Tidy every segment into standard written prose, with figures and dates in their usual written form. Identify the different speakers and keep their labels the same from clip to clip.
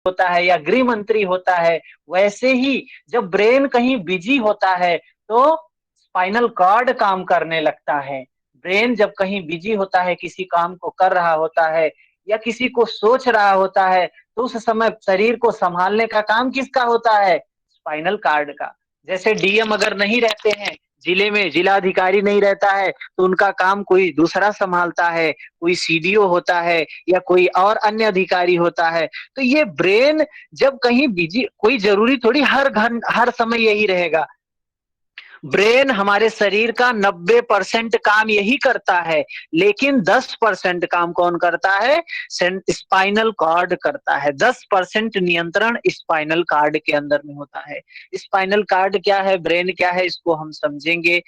Speaker 1: होता है या गृह मंत्री होता है, वैसे ही जब ब्रेन कहीं बिजी होता है तो स्पाइनल कॉर्ड काम करने लगता है। ब्रेन जब कहीं बिजी होता है, किसी काम को कर रहा होता है या किसी को सोच रहा होता है, तो उस समय शरीर को संभालने का काम किसका होता है? स्पाइनल कॉर्ड का। जैसे डीएम अगर नहीं रहते हैं, जिले में जिलाधिकारी नहीं रहता है, तो उनका काम कोई दूसरा संभालता है, कोई सीडीओ होता है या कोई और अन्य अधिकारी होता है। तो ये ब्रेन जब कहीं बिजी, कोई जरूरी थोड़ी हर समय यही रहेगा। ब्रेन हमारे शरीर का 90% काम यही करता है, लेकिन 10% काम कौन करता है? स्पाइनल कॉर्ड करता है। 10% नियंत्रण स्पाइनल कॉर्ड के अंदर में होता है। स्पाइनल कॉर्ड क्या है, ब्रेन क्या है, इसको हम समझेंगे।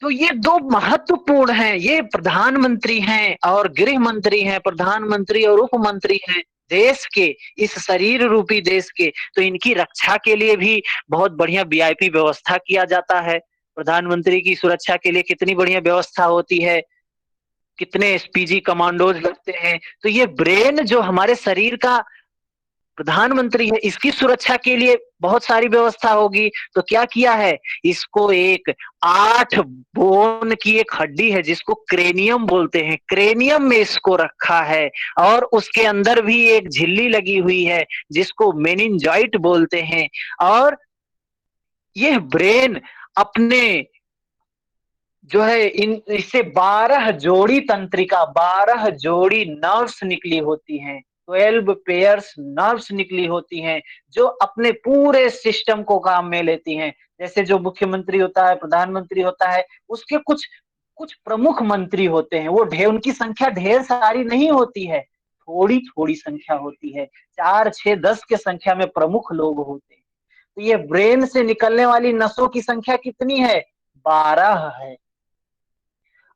Speaker 1: तो ये दो महत्वपूर्ण हैं, ये प्रधानमंत्री हैं और गृह मंत्री हैं, प्रधानमंत्री और उप मंत्री हैं देश के, इस शरीर रूपी देश के। तो इनकी रक्षा के लिए भी बहुत बढ़िया वीआईपी व्यवस्था किया जाता है। प्रधानमंत्री की सुरक्षा के लिए कितनी बढ़िया व्यवस्था होती है, कितने एसपीजी कमांडोज लगते हैं। तो ये ब्रेन जो हमारे शरीर का प्रधानमंत्री है, इसकी सुरक्षा के लिए बहुत सारी व्यवस्था होगी। तो क्या किया है, इसको एक 8 बोन की एक हड्डी है जिसको क्रेनियम बोलते हैं, क्रेनियम में इसको रखा है। और उसके अंदर भी एक झिल्ली लगी हुई है जिसको मेनिंजाइट बोलते हैं। और यह ब्रेन अपने जो है इन इससे 12 जोड़ी तंत्रिका, 12 जोड़ी नर्व्स निकली होती हैं, 12 पेयर्स नर्व्स निकली होती हैं, जो अपने पूरे सिस्टम को काम में लेती हैं। जैसे जो मुख्यमंत्री होता है, प्रधानमंत्री होता है, उसके कुछ कुछ प्रमुख मंत्री होते हैं, वो उनकी संख्या ढेर सारी नहीं होती है, थोड़ी थोड़ी संख्या होती है, 4 6 10 के संख्या में प्रमुख लोग होते हैं। तो ये ब्रेन से निकलने वाली नसों की संख्या कितनी है? 12 है।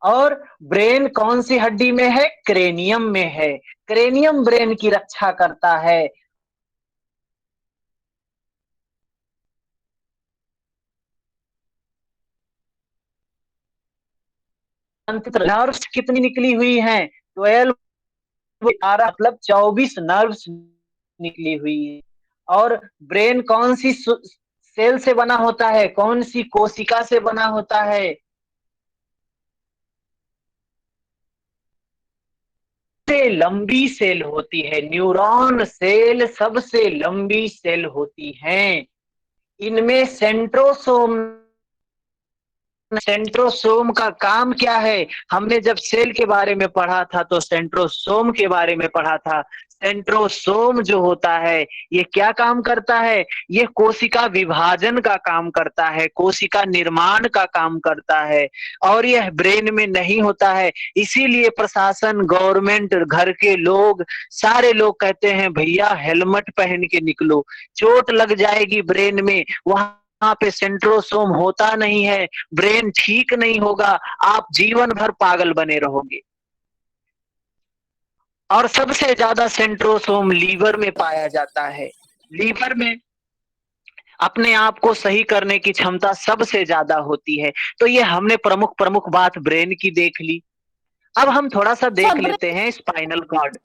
Speaker 1: और ब्रेन कौन सी हड्डी में है? क्रेनियम में है। क्रेनियम ब्रेन की रक्षा करता है। नर्व्स कितनी निकली हुई हैं? 12, 12 मतलब 24 नर्व्स निकली हुई है। और ब्रेन कौन सी सेल से बना होता है, कौन सी कोशिका से बना होता है? सबसे लंबी सेल होती है, न्यूरॉन सेल सबसे लंबी सेल होती हैं। इनमें सेंट्रोसोम, सेंट्रोसोम का काम क्या है? हमने जब सेल के बारे में पढ़ा था तो सेंट्रोसोम के बारे में पढ़ा था। सेंट्रोसोम जो होता है, ये क्या काम करता है? ये कोशिका विभाजन का काम करता है, कोशिका निर्माण का काम करता है। और यह ब्रेन में नहीं होता है, इसीलिए प्रशासन, गवर्नमेंट, घर के लोग, सारे लोग कहते हैं भैया हेलमेट पहन के निकलो, चोट लग जाएगी ब्रेन में, वहां पे सेंट्रोसोम होता नहीं है, ब्रेन ठीक नहीं होगा, आप जीवन भर पागल बने रहोगे। और सबसे ज्यादा सेंट्रोसोम लीवर में पाया जाता है। लीवर में अपने आप को सही करने की क्षमता सबसे ज्यादा होती है। तो ये हमने प्रमुख प्रमुख बात ब्रेन की देख ली। अब हम थोड़ा सा देख
Speaker 2: सर
Speaker 1: लेते हैं स्पाइनल कॉर्ड।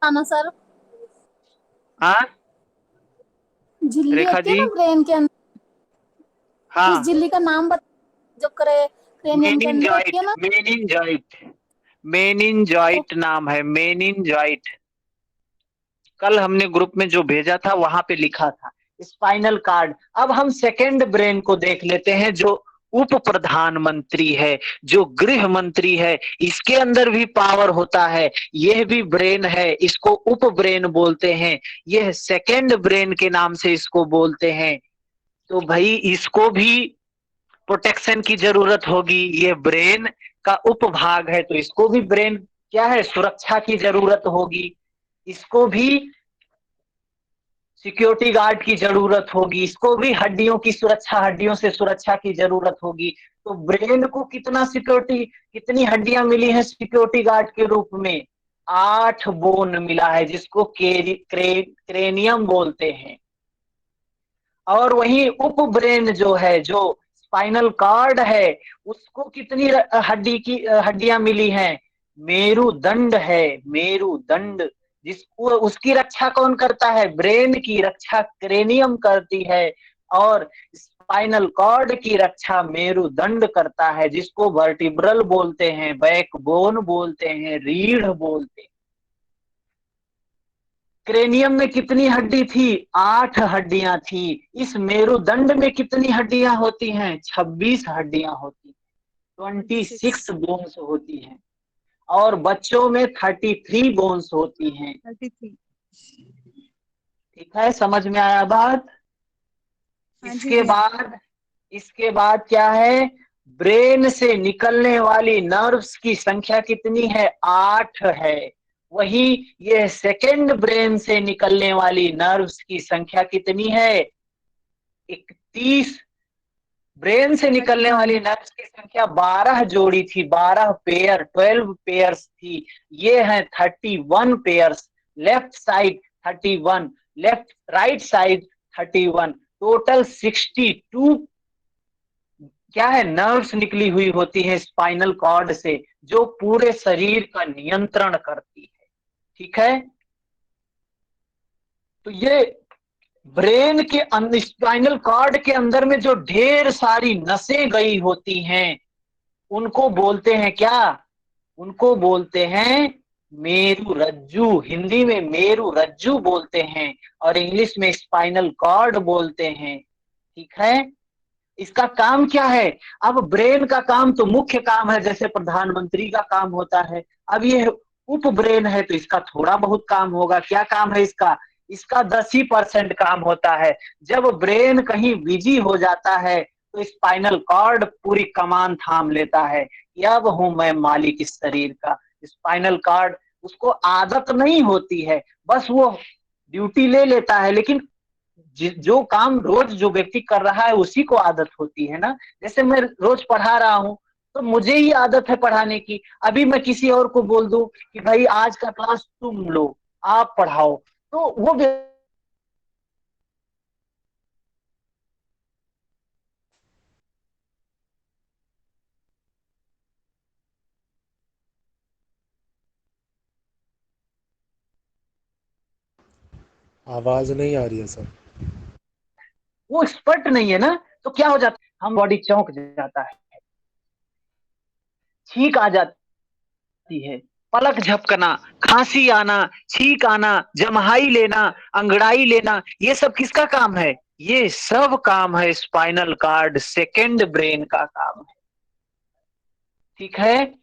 Speaker 2: ना सर,
Speaker 1: हाँ
Speaker 2: झिल्ली
Speaker 1: रेखा
Speaker 2: होती है
Speaker 1: जी।
Speaker 2: ना ब्रेन के अंदर, उस
Speaker 1: हाँ,
Speaker 2: झिल्ली का नाम बता, जो क्रेनियम के अंदर होती है
Speaker 1: मेनिनजॉइट,
Speaker 2: ना।
Speaker 1: मेनिनजॉइट, मेनिनजॉइट नाम है, मेनिनजॉइट। कल हमने ग्रुप में जो भेजा था वहां पे लिखा था स्पाइनल कार्ड। अब हम सेकेंड ब्रेन को देख लेते हैं, जो उप प्रधानमंत्री है, जो गृह मंत्री है, इसके अंदर भी पावर होता है, यह भी ब्रेन है, इसको उप ब्रेन बोलते हैं, यह सेकेंड ब्रेन के नाम से इसको बोलते हैं। तो भाई इसको भी प्रोटेक्शन की जरूरत होगी, ये ब्रेन का उपभाग है, तो इसको भी ब्रेन क्या है, सुरक्षा की जरूरत होगी, इसको भी सिक्योरिटी गार्ड की जरूरत होगी, इसको भी हड्डियों की सुरक्षा, हड्डियों से सुरक्षा की जरूरत होगी। तो ब्रेन को कितना सिक्योरिटी, कितनी हड्डियां मिली हैं सिक्योरिटी गार्ड के रूप में? 8 बोन मिला है जिसको क्रेनियम बोलते हैं। और वही उप ब्रेन जो है, जो स्पाइनल कॉर्ड है, उसको कितनी हड्डियां मिली हैं? मेरुदंड है, मेरुदंड, जिसको उसकी रक्षा कौन करता है? ब्रेन की रक्षा क्रेनियम करती है, और स्पाइनल कॉर्ड की रक्षा मेरुदंड करता है, जिसको वर्टिब्रल बोलते हैं, बैकबोन बोलते हैं, रीढ़ बोलते हैं। क्रेनियम में कितनी हड्डी थी? 8 हड्डियां थी। इस मेरुदंड में कितनी हड्डियां होती हैं? 26 हड्डियां होती हैं,
Speaker 2: 26।
Speaker 1: 26 बोन्स होती हैं। और बच्चों में 33 बोन्स होती हैं।
Speaker 2: 33।
Speaker 1: ठीक है, समझ में आया बात?
Speaker 2: हाँ जी
Speaker 1: इसके
Speaker 2: भैया।
Speaker 1: बाद इसके बाद क्या है? ब्रेन से निकलने वाली नर्व्स की संख्या कितनी है? 8 है। वही ये सेकेंड ब्रेन से निकलने वाली नर्व्स की संख्या कितनी है? 31। ब्रेन से निकलने
Speaker 2: 31।
Speaker 1: वाली नर्व्स की संख्या 12 जोड़ी थी, 12 पेयर, 12 पेयर्स थी। ये है 31 pairs. Left side 31, left right side 31, total 62 क्या है? नर्व्स निकली हुई होती है स्पाइनल कॉर्ड से, जो पूरे शरीर का नियंत्रण करती है। ठीक है, तो ये ब्रेन के स्पाइनल कॉर्ड के अंदर में जो ढेर सारी नसें गई होती हैं, उनको बोलते हैं क्या? उनको बोलते हैं मेरु रज्जू। हिंदी में मेरु रज्जू बोलते हैं, और इंग्लिश में स्पाइनल कॉर्ड बोलते हैं। ठीक है, इसका काम क्या है? अब ब्रेन का काम तो मुख्य काम है, जैसे प्रधानमंत्री का काम होता है। अब ये उप ब्रेन है, तो इसका थोड़ा बहुत काम होगा। क्या काम है इसका? इसका 10% काम होता है। जब ब्रेन कहीं बिजी हो जाता है, तो स्पाइनल कॉर्ड पूरी कमान थाम लेता है कि अब हूं मैं मालिक इस शरीर का। स्पाइनल कॉर्ड, उसको आदत नहीं होती है, बस वो ड्यूटी ले लेता है, लेकिन जो काम रोज जो व्यक्ति कर रहा है उसी को आदत होती है ना। जैसे मैं रोज पढ़ा रहा हूँ, तो मुझे ही आदत है पढ़ाने की। अभी मैं किसी और को बोल दूं कि भाई आज का क्लास तुम लो, आप पढ़ाओ, तो वो
Speaker 3: आवाज नहीं आ रही है सर।
Speaker 1: वो एक्सपर्ट नहीं है ना, तो क्या हो जाता है? हम बॉडी चौंक जाता है, छींक आ जाती है, पलक झपकना, खांसी आना, छींक आना, जमहाई लेना, अंगड़ाई लेना, ये सब किसका काम है? ये सब काम है स्पाइनल कार्ड सेकेंड ब्रेन का काम है। ठीक है,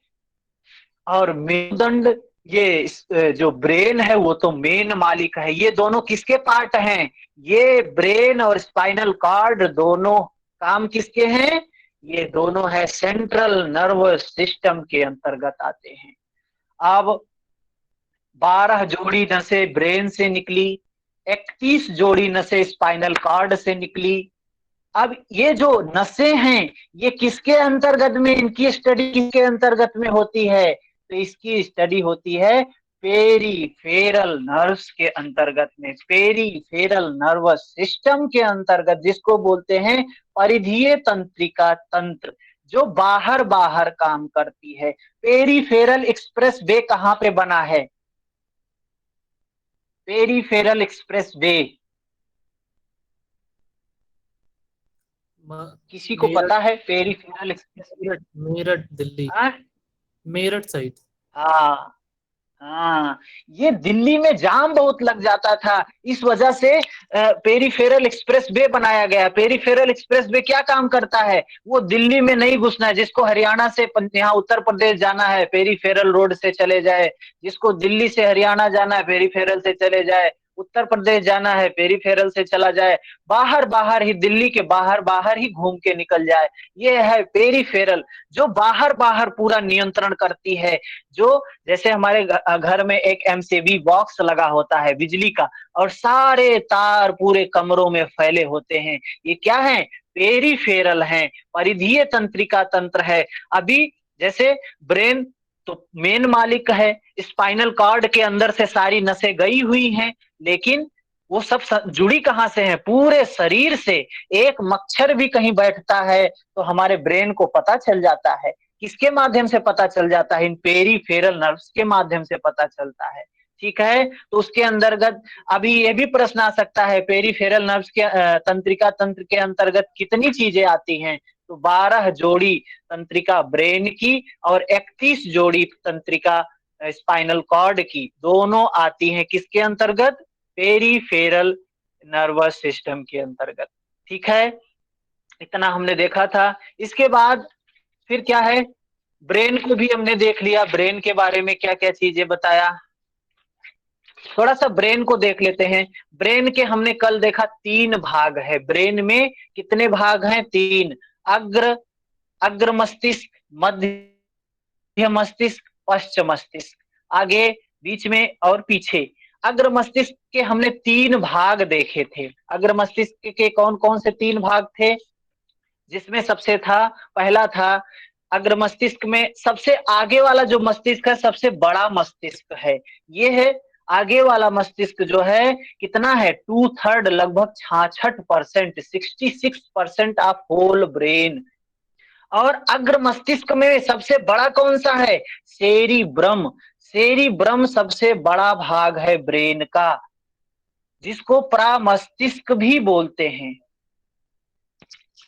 Speaker 1: और मेरुदंड, ये जो ब्रेन है वो तो मेन मालिक है। ये दोनों किसके पार्ट हैं? ये ब्रेन और स्पाइनल कार्ड दोनों काम किसके हैं? ये दोनों है सेंट्रल नर्वस सिस्टम के अंतर्गत आते हैं। अब 12 जोड़ी नसें ब्रेन से निकली, 31 जोड़ी नसें स्पाइनल कॉर्ड से निकली। अब ये जो नसें हैं, ये किसके अंतर्गत में, इनकी स्टडी किसके अंतर्गत में होती है? तो इसकी स्टडी होती है पेरीफेरल नर्व्स के अंतर्गत में, पेरीफेरल नर्वस सिस्टम के अंतर्गत, जिसको बोलते हैं परिधीय तंत्रिका तंत्र, जो बाहर बाहर काम करती है। पेरीफेरल एक्सप्रेस वे कहाँ पे बना है? पेरीफेरल एक्सप्रेस वे किसी को
Speaker 4: मेरठ।
Speaker 1: पता है? Peripheral express way?
Speaker 4: Meerut Meerut Delhi.
Speaker 1: हाँ
Speaker 4: मेरठ साइड।
Speaker 1: हाँ हाँ, ये दिल्ली में जाम बहुत लग जाता था, इस वजह से पेरीफेरल एक्सप्रेस वे बनाया गया। पेरीफेरल एक्सप्रेस वे क्या काम करता है? वो दिल्ली में नहीं घुसना है। जिसको हरियाणा से यहाँ उत्तर प्रदेश जाना है, पेरीफेरल रोड से चले जाए। जिसको दिल्ली से हरियाणा जाना है, पेरीफेरल से चले जाए। उत्तर प्रदेश जाना है, पेरीफेरल से चला जाए। बाहर बाहर ही, दिल्ली के बाहर बाहर ही घूम के निकल जाए। ये है पेरीफेरल, जो बाहर बाहर पूरा नियंत्रण करती है। जो जैसे हमारे घर में एक एमसीबी बॉक्स लगा होता है बिजली का, और सारे तार पूरे कमरों में फैले होते हैं, ये क्या है? पेरीफेरल है, परिधीय तंत्रिका तंत्र है। अभी जैसे ब्रेन तो मेन मालिक है, स्पाइनल कॉर्ड के अंदर से सारी नसें गई हुई हैं, लेकिन वो सब जुड़ी कहां से है? पूरे शरीर से। एक मच्छर भी कहीं बैठता है तो हमारे ब्रेन को पता चल जाता है। किसके माध्यम से पता चल जाता है? इन पेरीफेरल नर्व्स के माध्यम से पता चलता है। ठीक है। तो उसके अंतर्गत अभी ये भी प्रश्न आ सकता है, पेरिफेरल नर्व्स के तंत्रिका तंत्र के अंतर्गत कितनी चीजें आती हैं? तो 12 जोड़ी तंत्रिका ब्रेन की और 31 जोड़ी तंत्रिका स्पाइनल कॉर्ड की, दोनों आती हैं किसके अंतर्गत? पेरिफेरल नर्वस सिस्टम के अंतर्गत। ठीक है, इतना हमने देखा था। इसके बाद फिर क्या है, ब्रेन को भी हमने देख लिया, ब्रेन के बारे में क्या क्या चीजें बताया। थोड़ा सा ब्रेन को देख लेते हैं। ब्रेन के हमने कल देखा 3 भाग है ब्रेन में। कितने भाग हैं? 3। अग्र अग्र मस्तिष्क, मध्य मस्तिष्क, पश्च मस्तिष्क, आगे, बीच में और पीछे। अग्र मस्तिष्क के हमने 3 भाग देखे थे। अग्र मस्तिष्क के कौन कौन से 3 भाग थे? जिसमें सबसे था, पहला था अग्र मस्तिष्क में सबसे आगे वाला जो मस्तिष्क है, सबसे बड़ा मस्तिष्क है ये है। आगे वाला मस्तिष्क जो है कितना है? 2/3, लगभग 66%, 66% ऑफ होल ब्रेन। और अग्र मस्तिष्क में सबसे बड़ा कौन सा है? सेरिब्रम। सेरिब्रम सबसे बड़ा भाग है ब्रेन का, जिसको प्रामस्तिष्क भी बोलते हैं।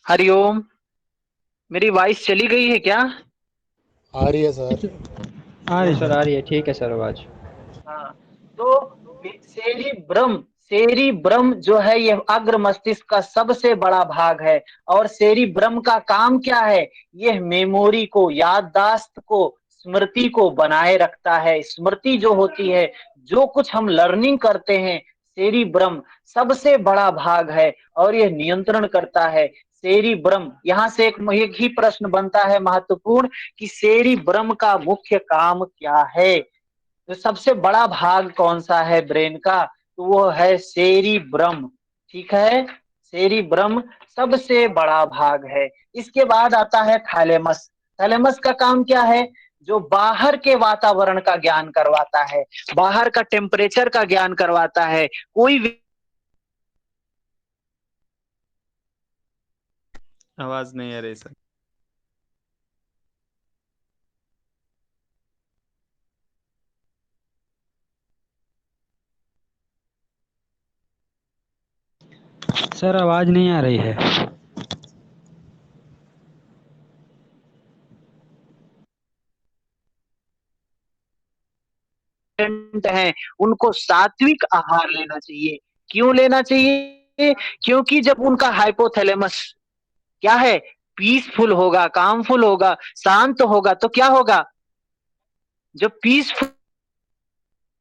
Speaker 1: हरिओम, मेरी वॉइस चली गई है क्या?
Speaker 3: आ रही है सर।
Speaker 5: आ रही सर, आ रही है। ठीक है सर, आवाज।
Speaker 1: हाँ, तो सेरिब्रम, सेरिब्रम जो है ये अग्र मस्तिष्क का सबसे बड़ा भाग है। और सेरिब्रम का काम क्या है? यह मेमोरी को, याददाश्त को, स्मृति को बनाए रखता है। स्मृति जो होती है, जो कुछ हम लर्निंग करते हैं, सेरिब्रम सबसे बड़ा भाग है और यह नियंत्रण करता है। सेरिब्रम, यहाँ से एक ही प्रश्न बनता है महत्वपूर्ण कि सेरिब्रम का मुख्य काम क्या है? तो सबसे बड़ा भाग कौन सा है ब्रेन का? तो वो है सेरिब्रम। ठीक है, सेरिब्रम सबसे बड़ा भाग है। इसके बाद आता है थैलेमस। थैलेमस का काम क्या है? जो बाहर के वातावरण का ज्ञान करवाता है, बाहर का टेम्परेचर का ज्ञान करवाता है। कोई
Speaker 6: आवाज नहीं आ रही सर।
Speaker 5: सर आवाज नहीं आ रही है।
Speaker 1: हैं उनको सात्विक आहार लेना चाहिए। क्यों लेना चाहिए? क्योंकि जब उनका हाइपोथैलेमस क्या है, पीसफुल होगा, कामफुल होगा, शांत होगा, तो क्या होगा? जब पीसफुल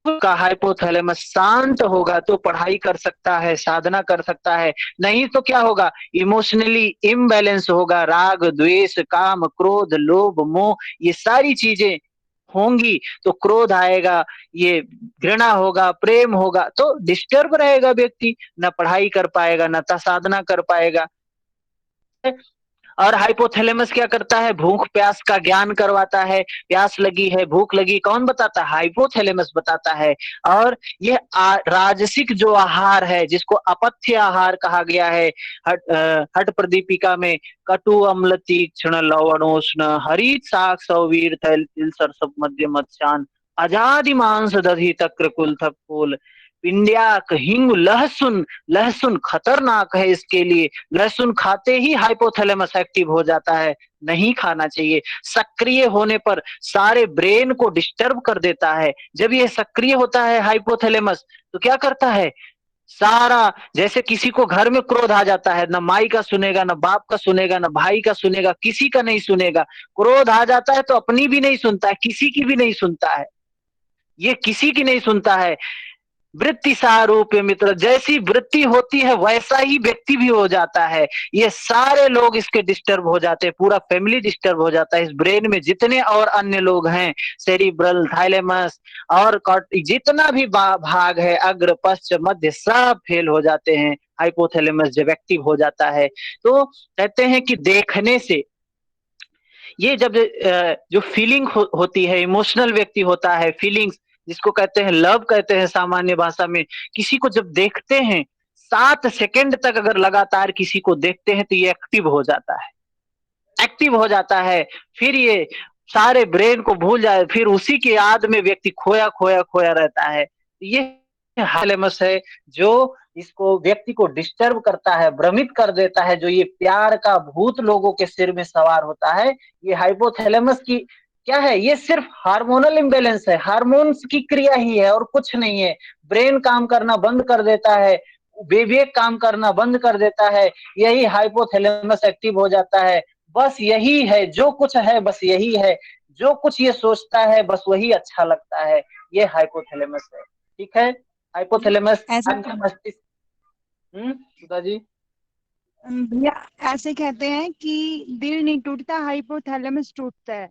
Speaker 1: का हाइपोथैलेमस शांत होगा तो पढ़ाई कर सकता है, साधना कर सकता है। नहीं तो क्या होगा? इमोशनली इम्बैलेंस होगा, राग द्वेष काम क्रोध लोभ मोह ये सारी चीजें होंगी। तो क्रोध आएगा, ये घृणा होगा, प्रेम होगा, तो डिस्टर्ब रहेगा व्यक्ति, ना पढ़ाई कर पाएगा, ना साधना कर पाएगा। और हाइपोथैलेमस क्या करता है? भूख प्यास का ज्ञान करवाता है। प्यास लगी है, भूख लगी, कौन बताता है? हाइपोथैलेमस बताता है। और यह राजसिक जो आहार है, जिसको अपथ्य आहार कहा गया है, हट प्रदीपिका में, कटु अम्ल तीक्ष्ण लवणोष्ण हरित शाक सौवीर तैल तिल सरसप मध्य मत्स्यान अजादि मांस दधि तक्र कुल थप फूल पिंड्याक हिंग लहसुन। लहसुन खतरनाक है इसके लिए। लहसुन खाते ही हाइपोथैलेमस एक्टिव हो जाता है, नहीं खाना चाहिए। सक्रिय होने पर सारे ब्रेन को डिस्टर्ब कर देता है। जब ये सक्रिय होता है हाइपोथैलेमस, तो क्या करता है? सारा, जैसे किसी को घर में क्रोध आ जाता है, ना माई का सुनेगा, ना बाप का सुनेगा, ना भाई का सुनेगा, किसी का नहीं सुनेगा। क्रोध आ जाता है तो अपनी भी नहीं सुनता है, किसी की भी नहीं सुनता है, ये किसी की नहीं सुनता है। वृत्ति सारूप मित्र, जैसी वृत्ति होती है वैसा ही व्यक्ति भी हो जाता है। ये सारे लोग इसके डिस्टर्ब हो जाते हैं, पूरा फैमिली डिस्टर्ब हो जाता है। इस ब्रेन में जितने और अन्य लोग हैं, सेरिब्रल, थाइलेमस और जितना भी भाग है, अग्र पश्च मध्य, सब फेल हो जाते हैं हाइपोथैलेमस जब एक्टिव हो जाता है। तो कहते हैं कि देखने से ये जब जो फीलिंग होती है, इमोशनल व्यक्ति होता है, फीलिंग्स जिसको कहते हैं लव कहते हैं सामान्य भाषा में, किसी को जब देखते हैं 7 सेकंड तक अगर लगातार किसी को देखते हैं तो ये एक्टिव हो जाता है, एक्टिव हो जाता है। फिर ये सारे ब्रेन को भूल जाए, फिर उसी की याद में व्यक्ति खोया खोया खोया रहता है। ये हाइपोथैलेमस है जो इसको व्यक्ति को डिस्टर्ब करता है, भ्रमित कर देता है, जो ये प्यार का भूत लोगों के सिर में सवार होता है। ये हाइपोथैलेमस की क्या है, ये सिर्फ हार्मोनल इम्बेलेंस है, हार्मोन्स की क्रिया ही है और कुछ नहीं है। ब्रेन काम करना बंद कर देता है, विवेक काम करना बंद कर देता है, यही हाइपोथैलेमस एक्टिव हो जाता है। बस यही है जो कुछ है, बस यही है जो कुछ ये सोचता है, बस वही अच्छा लगता है। ये हाइपोथैलेमस है, ठीक है। हाइपोथैलेमस
Speaker 7: ऐसा
Speaker 1: आपके मस्तिष्क। सुधा जी।
Speaker 7: भैया ऐसे कहते हैं कि दिल नहीं टूटता, हाइपोथैलेमस टूटता है।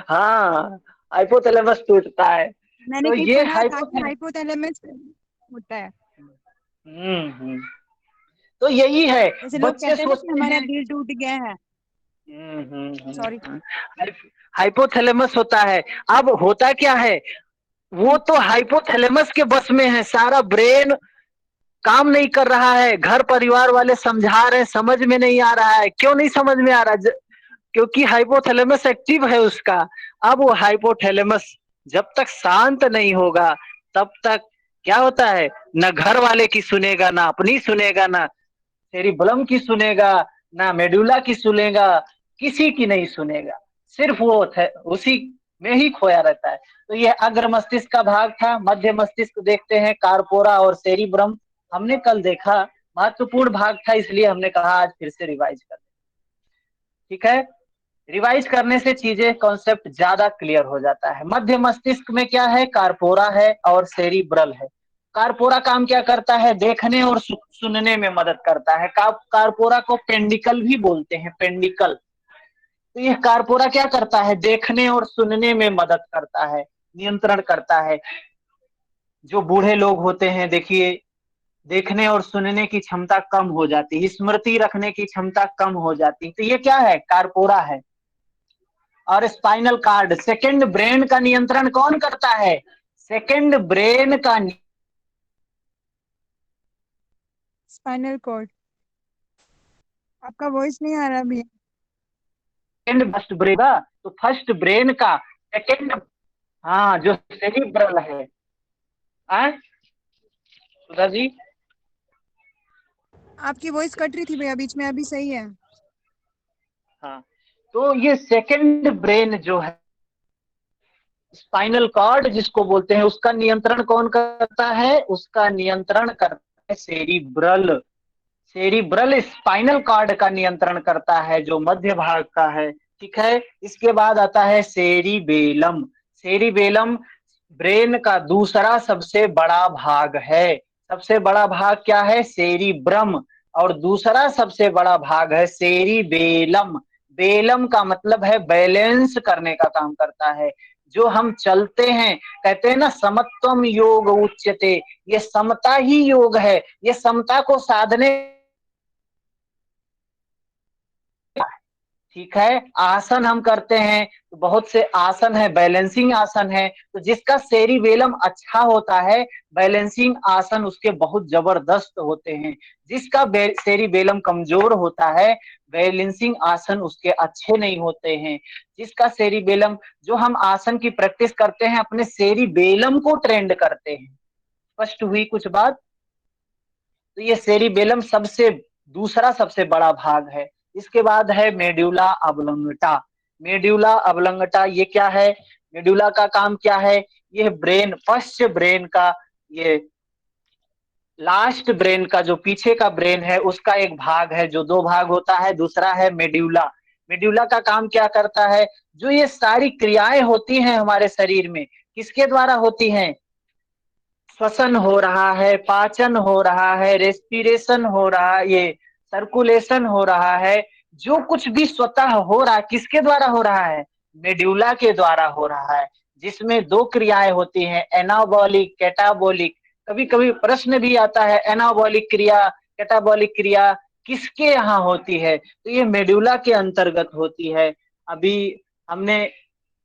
Speaker 1: हाँ, हाइपोथैलेमस टूटता है।
Speaker 7: मैंने
Speaker 1: तो
Speaker 7: कहीं
Speaker 1: ये
Speaker 7: पढ़ा था कि
Speaker 1: हाइपोथैलेमस।
Speaker 7: हाइपोथैलेमस होता है।
Speaker 1: हम्म। तो यही है,
Speaker 7: जैसे लोग
Speaker 1: बच्चे
Speaker 7: कहते हैं ना कि
Speaker 1: सोचते
Speaker 7: हमारा
Speaker 1: हैं।
Speaker 7: दिल टूट गया है। सॉरी।
Speaker 1: हाइपोथैलेमस होता है। अब होता क्या है, वो तो हाइपोथैलेमस के बस में है, सारा ब्रेन काम नहीं कर रहा है। घर परिवार वाले समझा रहे हैं, समझ में नहीं आ रहा है। क्यों नहीं समझ में आ रहा? क्योंकि हाइपोथैलेमस एक्टिव है उसका। अब वो हाइपोथैलेमस जब तक शांत नहीं होगा तब तक क्या होता है, न घर वाले की सुनेगा, ना अपनी सुनेगा, ना सेरिबलम की सुनेगा, ना मेडुला की सुनेगा, किसी की नहीं सुनेगा। सिर्फ वो उसी में ही खोया रहता है। तो ये अग्र मस्तिष्क का भाग था। मध्य मस्तिष्क देखते हैं, कार्पोरा और सेरिब्रम हमने कल देखा, महत्वपूर्ण भाग था, इसलिए हमने कहा आज फिर से रिवाइज कर। ठीक है, रिवाइज करने से चीजें कॉन्सेप्ट ज्यादा क्लियर हो जाता है। मध्य मस्तिष्क में क्या है, कार्पोरा है और सेरिब्रल है। कार्पोरा काम क्या करता है, देखने और सुनने में मदद करता है। कार्पोरा को पेंडिकल भी बोलते हैं, पेंडिकल। तो यह कार्पोरा क्या करता है, देखने और सुनने में मदद करता है, नियंत्रण करता है। जो बूढ़े लोग होते हैं, देखिए, देखने और सुनने की क्षमता कम हो जाती है, स्मृति रखने की क्षमता कम हो जाती है। तो ये क्या है, कार्पोरा है। और स्पाइनल कार्ड, सेकंड ब्रेन का नियंत्रण कौन करता है, सेकंड ब्रेन का
Speaker 7: स्पाइनल कॉर्ड। आपका वॉइस नहीं आ रहा भैया।
Speaker 1: सेकंड फर्स्ट ब्रेन का, तो फर्स्ट ब्रेन का सेकंड, हाँ, जो सेरिब्रल है। सुधा जी।
Speaker 7: आपकी वॉइस कट रही थी भैया बीच में, अभी सही है।
Speaker 1: हाँ, तो ये सेकंड ब्रेन जो है, स्पाइनल कॉर्ड जिसको बोलते हैं, उसका नियंत्रण कौन करता है, उसका नियंत्रण करता है सेरिब्रल। सेरिब्रल स्पाइनल कॉर्ड का नियंत्रण करता है, जो मध्य भाग का है। ठीक है, इसके बाद आता है सेरिबेलम। सेरिबेलम ब्रेन का दूसरा सबसे बड़ा भाग है। सबसे बड़ा भाग क्या है, सेरिब्रम, और दूसरा सबसे बड़ा भाग है सेरिबेलम। बेलम का मतलब है बैलेंस करने का काम करता है। जो हम चलते हैं, कहते हैं ना समत्वम योग उच्यते, ये समता ही योग है। ये समता को साधने, ठीक है, आसन हम करते हैं तो बहुत से आसन है, बैलेंसिंग आसन है। तो जिसका सेरिबेलम अच्छा होता है, बैलेंसिंग आसन उसके बहुत जबरदस्त होते हैं। जिसका सेरिबेलम कमजोर होता है, बैलेंसिंग आसन उसके अच्छे नहीं होते हैं। जिसका सेरिबेलम, जो हम आसन की प्रैक्टिस करते हैं, अपने सेरिबेलम को ट्रेंड करते हैं। स्पष्ट हुई कुछ बात? तो ये सेरिबेलम सबसे दूसरा सबसे बड़ा भाग है। इसके बाद है मेड्यूला ऑब्लोंगेटा। मेड्यूला ऑब्लोंगेटा ये क्या है, मेड्यूला का काम क्या है, ये ब्रेन, फर्स्ट ब्रेन का, ये लास्ट ब्रेन का, जो पीछे का ब्रेन है उसका एक भाग है, जो दो भाग होता है। दूसरा है मेड्यूला। मेड्यूला का काम क्या करता है, जो ये सारी क्रियाएं होती हैं हमारे शरीर में, किसके द्वारा होती हैं, श्वसन हो रहा है, पाचन हो रहा है, रेस्पिरेशन हो रहा है, ये सर्कुलेशन हो रहा है, जो कुछ भी स्वतः हो रहा है, किसके द्वारा हो रहा है, मेड्यूला के द्वारा हो रहा है। जिसमें दो क्रियाएं होती हैं, एनाबॉलिक, कैटाबॉलिक। कभी कभी प्रश्न भी आता है, एनाबॉलिक क्रिया, कैटाबॉलिक क्रिया किसके यहाँ होती है, तो ये मेड्यूला के अंतर्गत होती है। अभी हमने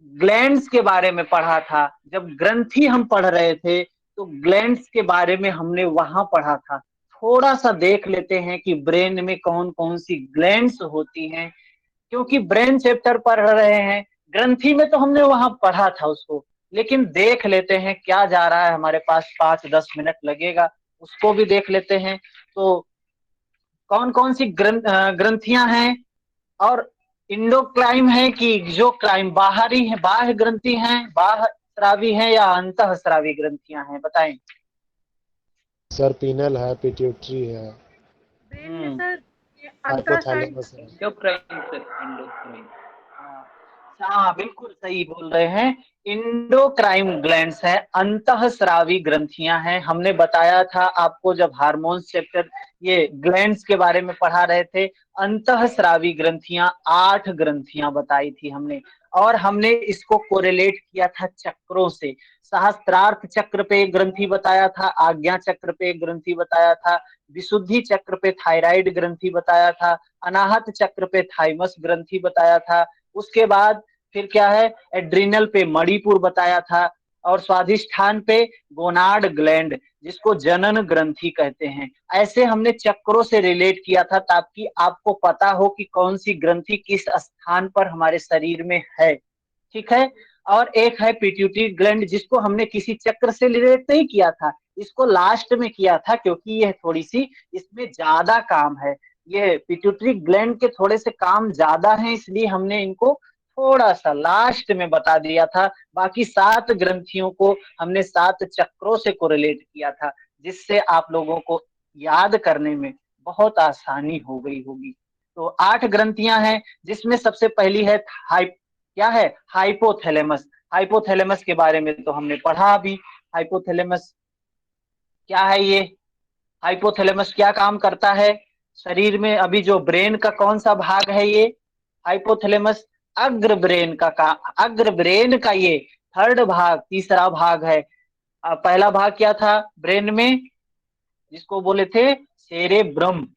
Speaker 1: ग्लैंड्स के बारे में पढ़ा था, जब ग्रंथि हम पढ़ रहे थे, तो ग्लैंड्स के बारे में हमने वहां पढ़ा था। थोड़ा सा देख लेते हैं कि ब्रेन में कौन कौन सी ग्लैंड्स होती हैं, क्योंकि ब्रेन चैप्टर पढ़ रहे हैं, ग्रंथि में तो हमने वहां पढ़ा था उसको। लेकिन देख लेते हैं क्या जा रहा है, हमारे पास 5-10 मिनट लगेगा, उसको भी देख लेते हैं। तो कौन कौन सी ग्रंथियां हैं, और इंडोक्राइन है कि जो क्राइम बाहरी है, बाह्य ग्रंथि हैं, बाह्य स्रावी हैं या अंतः स्रावी ग्रंथियां हैं, बताएं।
Speaker 3: सर पीनल है, पिट्यूटरी है,
Speaker 7: ब्रेन में सर
Speaker 3: हाइपोथैलेमस है।
Speaker 1: इंडोक्राइन। हाँ बिल्कुल सही बोल रहे हैं, इंडोक्राइन ग्लैंड्स है, अंतःस्रावी ग्रंथियां हैं। हमने बताया था आपको जब हार्मोन्स चैप्टर ये ग्लैंड्स के बारे में पढ़ा रहे थे, अंतःस्रावी ग्रंथियां 8 ग्रंथियां बताई थी हमने, और हमने इसको कोरिलेट किया था चक्रों से। सहस्त्रार्थ चक्र पे एक ग्रंथि बताया था, आज्ञा चक्र पे एक ग्रंथि बताया था, विशुद्धि चक्र पे थायराइड ग्रंथि बताया था, अनाहत चक्र पे थाइमस ग्रंथि बताया था, उसके बाद फिर क्या है, एड्रिनल पे मणिपुर बताया था, और स्वाधिष्ठान पे गोनाड ग्लैंड, जिसको जनन ग्रंथि कहते हैं। ऐसे हमने चक्रों से रिलेट किया था ताकि आपको पता हो कि कौन सी ग्रंथि किस स्थान पर हमारे शरीर में है, ठीक है। और एक है पिट्यूटरी ग्लैंड, जिसको हमने किसी चक्र से रिलेट नहीं किया था, इसको लास्ट में किया था क्योंकि यह थोड़ी सी इसमें ज्यादा काम है। ये पिट्यूटरी ग्लैंड के थोड़े से काम ज्यादा हैं, इसलिए हमने इनको थोड़ा सा लास्ट में बता दिया था। बाकी 7 ग्रंथियों को हमने 7 चक्रों से कोरिलेट किया था, जिससे आप लोगों को याद करने में बहुत आसानी हो गई होगी। तो 8 ग्रंथियां हैं, जिसमें सबसे पहली है क्या है, हाइपोथैलेमस। हाइपोथैलेमस के बारे में तो हमने पढ़ा अभी। हाइपोथैलेमस क्या है ये, हाइपोथैलेमस क्या काम करता है शरीर में, अभी जो ब्रेन का कौन सा भाग है ये, हाइपोथैलेमस अग्र ब्रेन का अग्र ब्रेन का ये थर्ड भाग, तीसरा भाग है। पहला भाग क्या था ब्रेन में, जिसको बोले थे सेरेब्रम,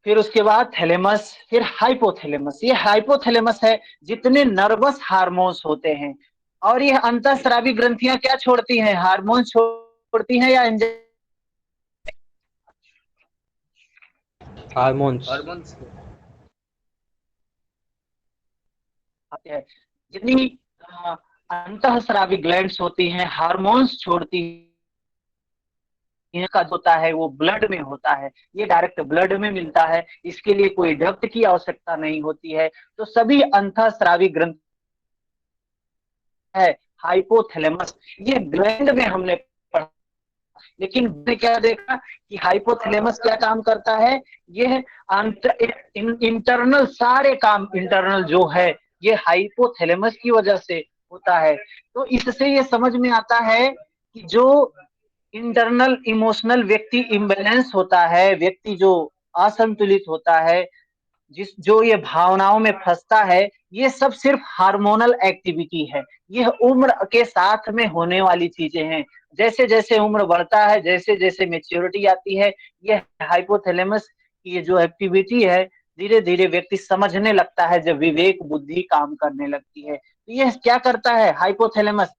Speaker 1: फिर उसके बाद थैलेमस, फिर हाइपोथैलेमस। ये हाइपोथैलेमस है जितने नर्वस हार्मोन्स होते हैं, और ये अंतःस्रावी ग्रंथियां क्या छोड़ती हैं, हार्मोन छोड़ती हैं या
Speaker 5: हार्मोन्स।
Speaker 1: हार्मोन्स, जितनी अंतःस्रावी ग्लैंड्स होती हैं हार्मोन्स छोड़ती का होता है, वो ब्लड में होता है, ये डायरेक्ट ब्लड में मिलता है, इसके लिए कोई डक्ट की आवश्यकता नहीं होती है। तो सभी अंतःस्रावी ग्रंथि है हाइपोथैलेमस, ये ग्लैंड में हमने पढ़ा। लेकिन हमने क्या देखा कि हाइपोथैलेमस क्या काम करता है, ये इंटरनल सारे काम इंटरनल जो है ये हाइपोथैलेमस की वजह से होता है। तो इससे ये समझ में आता है कि जो इंटरनल इमोशनल व्यक्ति इम्बैलेंस होता है, व्यक्ति जो असंतुलित होता है, जो ये भावनाओं में फंसता है, ये सब सिर्फ हार्मोनल एक्टिविटी है। यह उम्र के साथ में होने वाली चीजें हैं। जैसे जैसे उम्र बढ़ता है, जैसे जैसे मेच्योरिटी आती है, यह हाइपोथैलेमस की ये जो एक्टिविटी है धीरे धीरे व्यक्ति समझने लगता है, जब विवेक बुद्धि काम करने लगती है। तो यह क्या करता है हाइपोथैलेमस,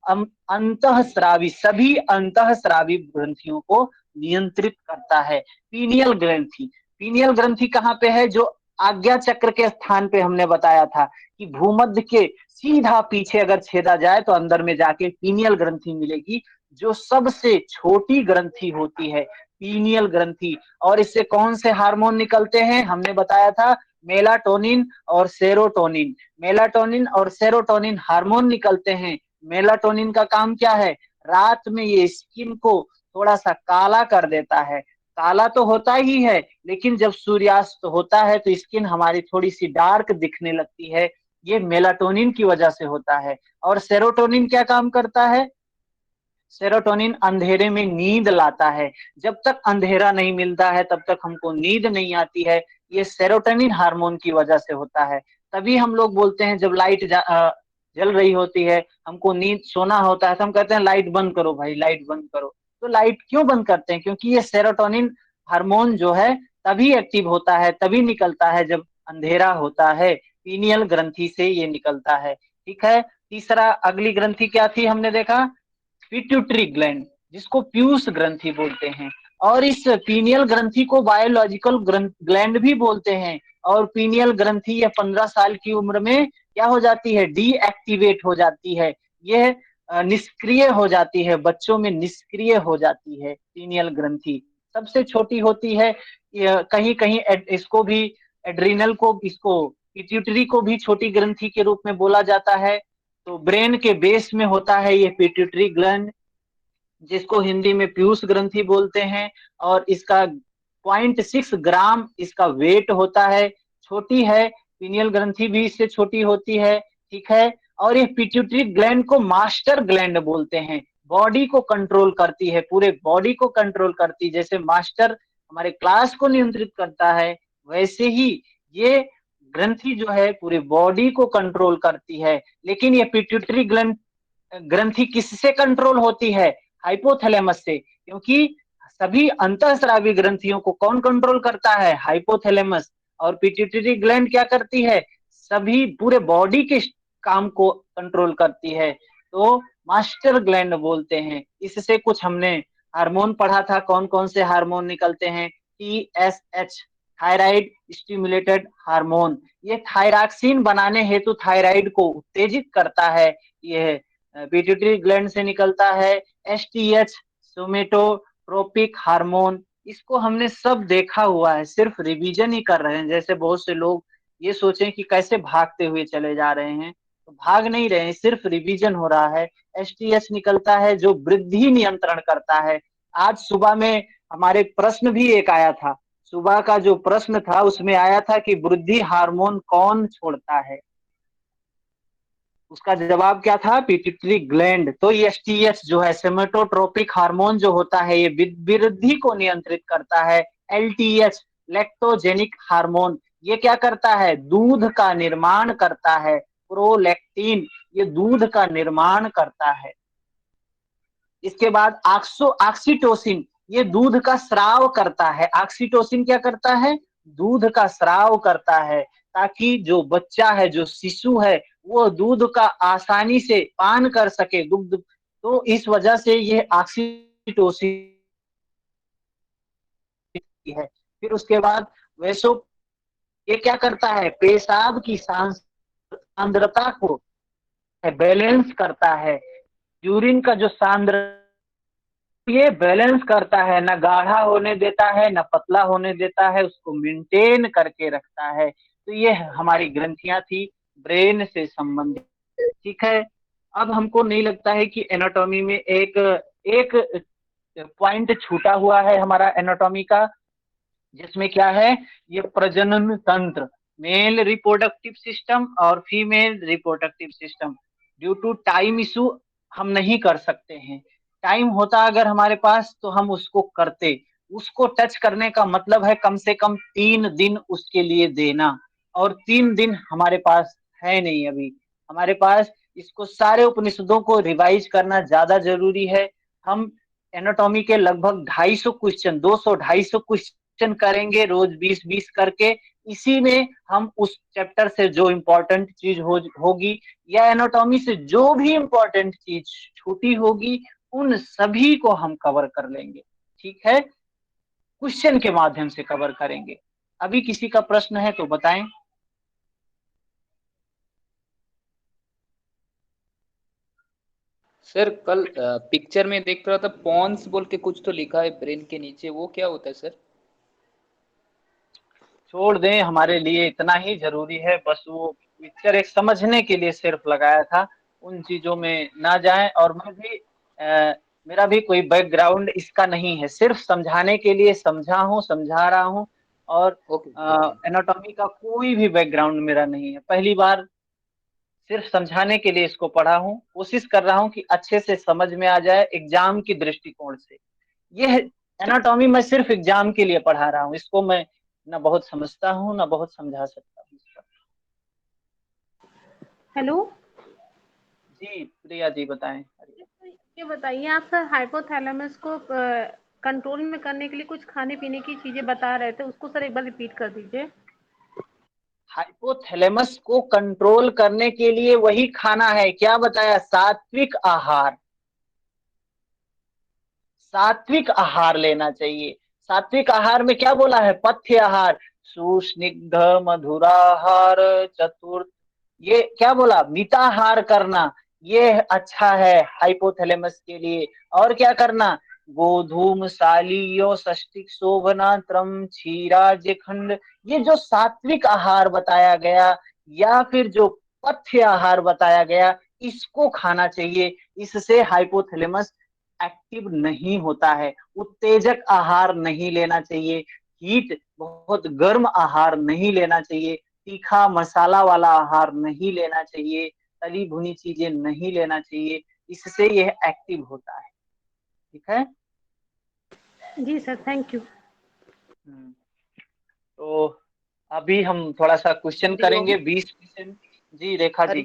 Speaker 1: अंतःस्रावी सभी अंतःस्रावी ग्रंथियों को नियंत्रित करता है। पीनियल ग्रंथि, पीनियल ग्रंथि कहाँ पे है, जो आज्ञा चक्र के स्थान पे हमने बताया था कि भूमध्य के सीधा पीछे अगर छेदा जाए तो अंदर में जाके पीनियल ग्रंथि मिलेगी, जो सबसे छोटी ग्रंथि होती है पीनियल ग्रंथि। और इससे कौन से हार्मोन निकलते हैं, हमने बताया था मेलाटोनिन और सेरोटोनिन। मेलाटोनिन और सेरोटोनिन हार्मोन निकलते हैं। मेलाटोनिन का काम क्या है, रात में ये स्किन को थोड़ा सा काला कर देता है। काला तो होता ही है, लेकिन जब सूर्यास्त होता है तो स्किन हमारी थोड़ी सी डार्क दिखने लगती है, ये मेलाटोनिन की वजह से होता है। और सेरोटोनिन क्या काम करता है, सेरोटोनिन अंधेरे में नींद लाता है। जब तक अंधेरा नहीं मिलता है तब तक हमको नींद नहीं आती है, ये सेरोटोनिन हार्मोन की वजह से होता है। तभी हम लोग बोलते हैं जब लाइट जल रही होती है, हमको नींद सोना होता है, तो हम कहते हैं लाइट बंद करो भाई, लाइट बंद करो। तो लाइट क्यों बंद करते हैं, क्योंकि ये सेरोटोनिन हार्मोन जो है तभी एक्टिव होता है, तभी निकलता है जब अंधेरा होता है, पीनियल ग्रंथि से ये निकलता है, ठीक है। तीसरा अगली ग्रंथि क्या थी हमने देखा, पिट्यूटरी ग्लैंड, जिसको पीयूष ग्रंथि बोलते हैं। और इस पीनियल ग्रंथि को बायोलॉजिकल ग्लैंड भी बोलते हैं। और पीनियल ग्रंथि यह 15 साल की उम्र में क्या हो जाती है, डीएक्टिवेट हो जाती है। यह निष्क्रिय हो जाती है, बच्चों में निष्क्रिय हो जाती है पीनियल ग्रंथि। सबसे छोटी होती है, कहीं कहीं इसको भी एड्रिनल को, इसको पिट्यूटरी को भी छोटी ग्रंथि के रूप में बोला जाता है। तो ब्रेन के बेस में होता है ये पिट्यूटरी ग्लैंड, जिसको हिंदी में पीयूष ग्रंथि बोलते हैं। और इसका 0.6 ग्राम इसका वेट होता है, छोटी है। पीनियल ग्रंथि भी इससे छोटी होती है, ठीक है। और ये पिट्यूटरी ग्लैंड को मास्टर ग्लैंड बोलते हैं, बॉडी को कंट्रोल करती है, पूरे बॉडी को कंट्रोल करती है। जैसे मास्टर हमारे क्लास को नियंत्रित करता है, वैसे ही ये ग्रंथि जो है पूरी बॉडी को कंट्रोल करती है। लेकिन ये पिट्यूटरी ग्रंथि किससे कंट्रोल होती है, हाइपोथैलेमस से। क्योंकि सभी अंतःस्रावी ग्रंथियों को कौन कंट्रोल करता है, हाइपोथैलेमस। और पिट्यूटरी ग्लैंड क्या करती है, सभी पूरे बॉडी के काम को कंट्रोल करती है, तो मास्टर ग्लैंड बोलते हैं। इससे कुछ हमने हार्मोन पढ़ा था, कौन कौन से हार्मोन निकलते हैं, TSH, थायराइड स्टिमुलेटेड हार्मोन। ये थायरॉक्सिन बनाने हेतु थायराइड को उत्तेजित करता है, यह पिट्यूटरी ग्लैंड से निकलता है। STH, सोमेटोट्रोपिक हार्मोन, इसको हमने सब देखा हुआ है, सिर्फ रिवीजन ही कर रहे हैं। जैसे बहुत से लोग ये सोचें कि कैसे भागते हुए चले जा रहे हैं, तो भाग नहीं रहे हैं, सिर्फ रिवीजन हो रहा है। STH निकलता है जो वृद्धि नियंत्रण करता है। आज सुबह में हमारे प्रश्न भी एक आया था, सुबह का जो प्रश्न था उसमें आया था कि वृद्धि हार्मोन कौन छोड़ता है, उसका जवाब क्या था, पिट्यूटरी ग्लैंड। तो ये STH जो है, सेमेटोट्रोपिक हार्मोन जो होता है, ये वृद्धि को नियंत्रित करता है। LTH, लैक्टोजेनिक हार्मोन, ये क्या करता है, दूध का निर्माण करता है। प्रोलैक्टिन, ये दूध का निर्माण करता है। इसके बाद ऑक्सीटोसिन, ये दूध का स्राव करता है। ऑक्सीटोसिन क्या करता है, दूध का स्राव करता है, ताकि जो बच्चा है, जो शिशु है, वो दूध का आसानी से पान कर सके, दुग्ध। तो इस वजह से ये ऑक्सीटोसिन है। फिर उसके बाद वैसो, ये क्या करता है, पेशाब की सांद्रता को बैलेंस करता है। यूरिन का जो ये बैलेंस करता है, ना गाढ़ा होने देता है, ना पतला होने देता है, उसको मेंटेन करके रखता है। तो ये हमारी ग्रंथियां थी ब्रेन से संबंधित, ठीक है। अब हमको नहीं लगता है कि एनाटॉमी में एक एक पॉइंट छूटा हुआ है हमारा एनाटॉमी का, जिसमें क्या है, ये प्रजनन तंत्र, मेल रिप्रोडक्टिव सिस्टम और female reproductive system. Due to time issue हम नहीं कर सकते हैं। टाइम होता अगर हमारे पास तो हम उसको करते। उसको टच करने का मतलब है कम से कम 3 दिन उसके लिए देना, और 3 दिन हमारे पास है नहीं अभी हमारे पास। इसको सारे उपनिषदों को रिवाइज करना ज्यादा जरूरी है। हम एनाटॉमी के लगभग 250 क्वेश्चन, 200-250 क्वेश्चन करेंगे रोज 20-20 करके। इसी में हम उस चैप्टर से जो इम्पोर्टेंट चीज होगी, या एनाटॉमी से जो भी इम्पोर्टेंट चीज छूटी होगी, उन सभी को हम कवर कर लेंगे, ठीक है। क्वेश्चन के माध्यम से कवर करेंगे। अभी किसी का प्रश्न है तो बताएं।
Speaker 8: सर कल पिक्चर में देख रहा था, पॉन्स बोल के कुछ तो लिखा है ब्रेन के नीचे, वो क्या होता है सर?
Speaker 1: छोड़ दें, हमारे लिए इतना ही जरूरी है, बस वो पिक्चर एक समझने के लिए सिर्फ लगाया था, उन चीजों में ना जाएं। और मैं भी मेरा भी कोई बैकग्राउंड इसका नहीं है, सिर्फ समझाने के लिए समझा रहा हूँ। और एनाटॉमी का कोई भी बैकग्राउंड मेरा नहीं है, पहली बार सिर्फ समझाने के लिए इसको पढ़ा हूँ। कोशिश कर रहा हूँ कि अच्छे से समझ में आ जाए एग्जाम की दृष्टिकोण से। यह एनाटॉमी मैं सिर्फ एग्जाम के लिए पढ़ा रहा हूँ, इसको मैं ना बहुत समझता हूँ ना बहुत समझा सकता हूँ।
Speaker 9: हेलो
Speaker 1: जी प्रिया जी बताएं।
Speaker 9: ये बताइए, आप सर हाइपोथैलेमस को कंट्रोल में करने के लिए कुछ खाने पीने की चीजें बता रहे थे, उसको सर एक बार रिपीट कर दीजिए।
Speaker 1: हाइपोथैलेमस को कंट्रोल करने के लिए वही खाना है, क्या बताया, सात्विक आहार। सात्विक आहार लेना चाहिए। सात्विक आहार में क्या बोला है? पथ्य आहार, सुस्निग्ध मधुराहार चतुर्थ, ये क्या बोला? मिताहार करना, ये अच्छा है हाइपोथैलेमस के लिए। और क्या करना? गोधूम सालियो षष्टिक शोभनात्रम क्षीराज्य खंड, ये जो सात्विक आहार बताया गया या फिर जो पथ्य आहार बताया गया, इसको खाना चाहिए। इससे हाइपोथैलेमस एक्टिव नहीं होता है। उत्तेजक आहार नहीं लेना चाहिए, हीट बहुत गर्म आहार नहीं लेना चाहिए, तीखा मसाला वाला आहार नहीं लेना चाहिए, तली भुनी चीजें नहीं लेना चाहिए, इससे यह एक्टिव होता है। ठीक है।
Speaker 9: जी सर, थैंक यू।
Speaker 1: तो अभी हम थोड़ा सा क्वेश्चन करेंगे, 20 क्वेश्चन। जी रेखा जी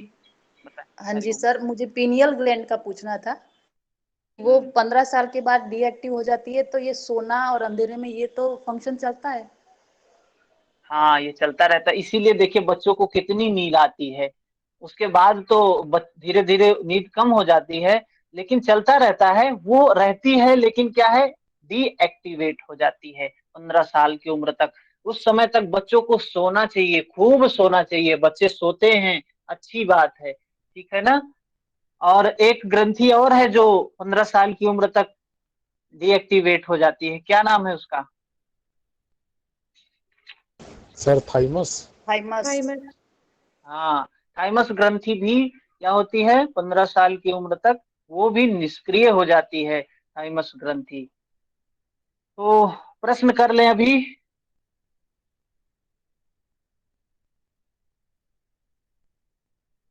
Speaker 10: हाँ जी
Speaker 1: हरिओम।
Speaker 10: सर, मुझे पीनियल ग्लैंड का पूछना था। वो 15 साल के बाद डीएक्टिव हो जाती है, तो ये सोना और अंधेरे में ये तो फंक्शन चलता है?
Speaker 1: हाँ, ये चलता रहता है, इसीलिए देखिए बच्चों को कितनी नींद आती है। उसके बाद तो धीरे धीरे नींद कम हो जाती है, लेकिन चलता रहता है, वो रहती है, लेकिन क्या है, डीएक्टिवेट हो जाती है 15 साल की उम्र तक। उस समय तक बच्चों को सोना चाहिए, खूब सोना चाहिए। बच्चे सोते हैं, अच्छी बात है, ठीक है ना। और एक ग्रंथि और है जो 15 साल की उम्र तक डीएक्टिवेट हो जाती है, क्या नाम है उसका?
Speaker 3: Sir thymus.
Speaker 10: थाइमस।
Speaker 1: हाँ, थाइमस ग्रंथि भी क्या होती है 15 साल की उम्र तक, वो भी निष्क्रिय हो जाती है थाइमस ग्रंथि। तो प्रश्न कर लें अभी।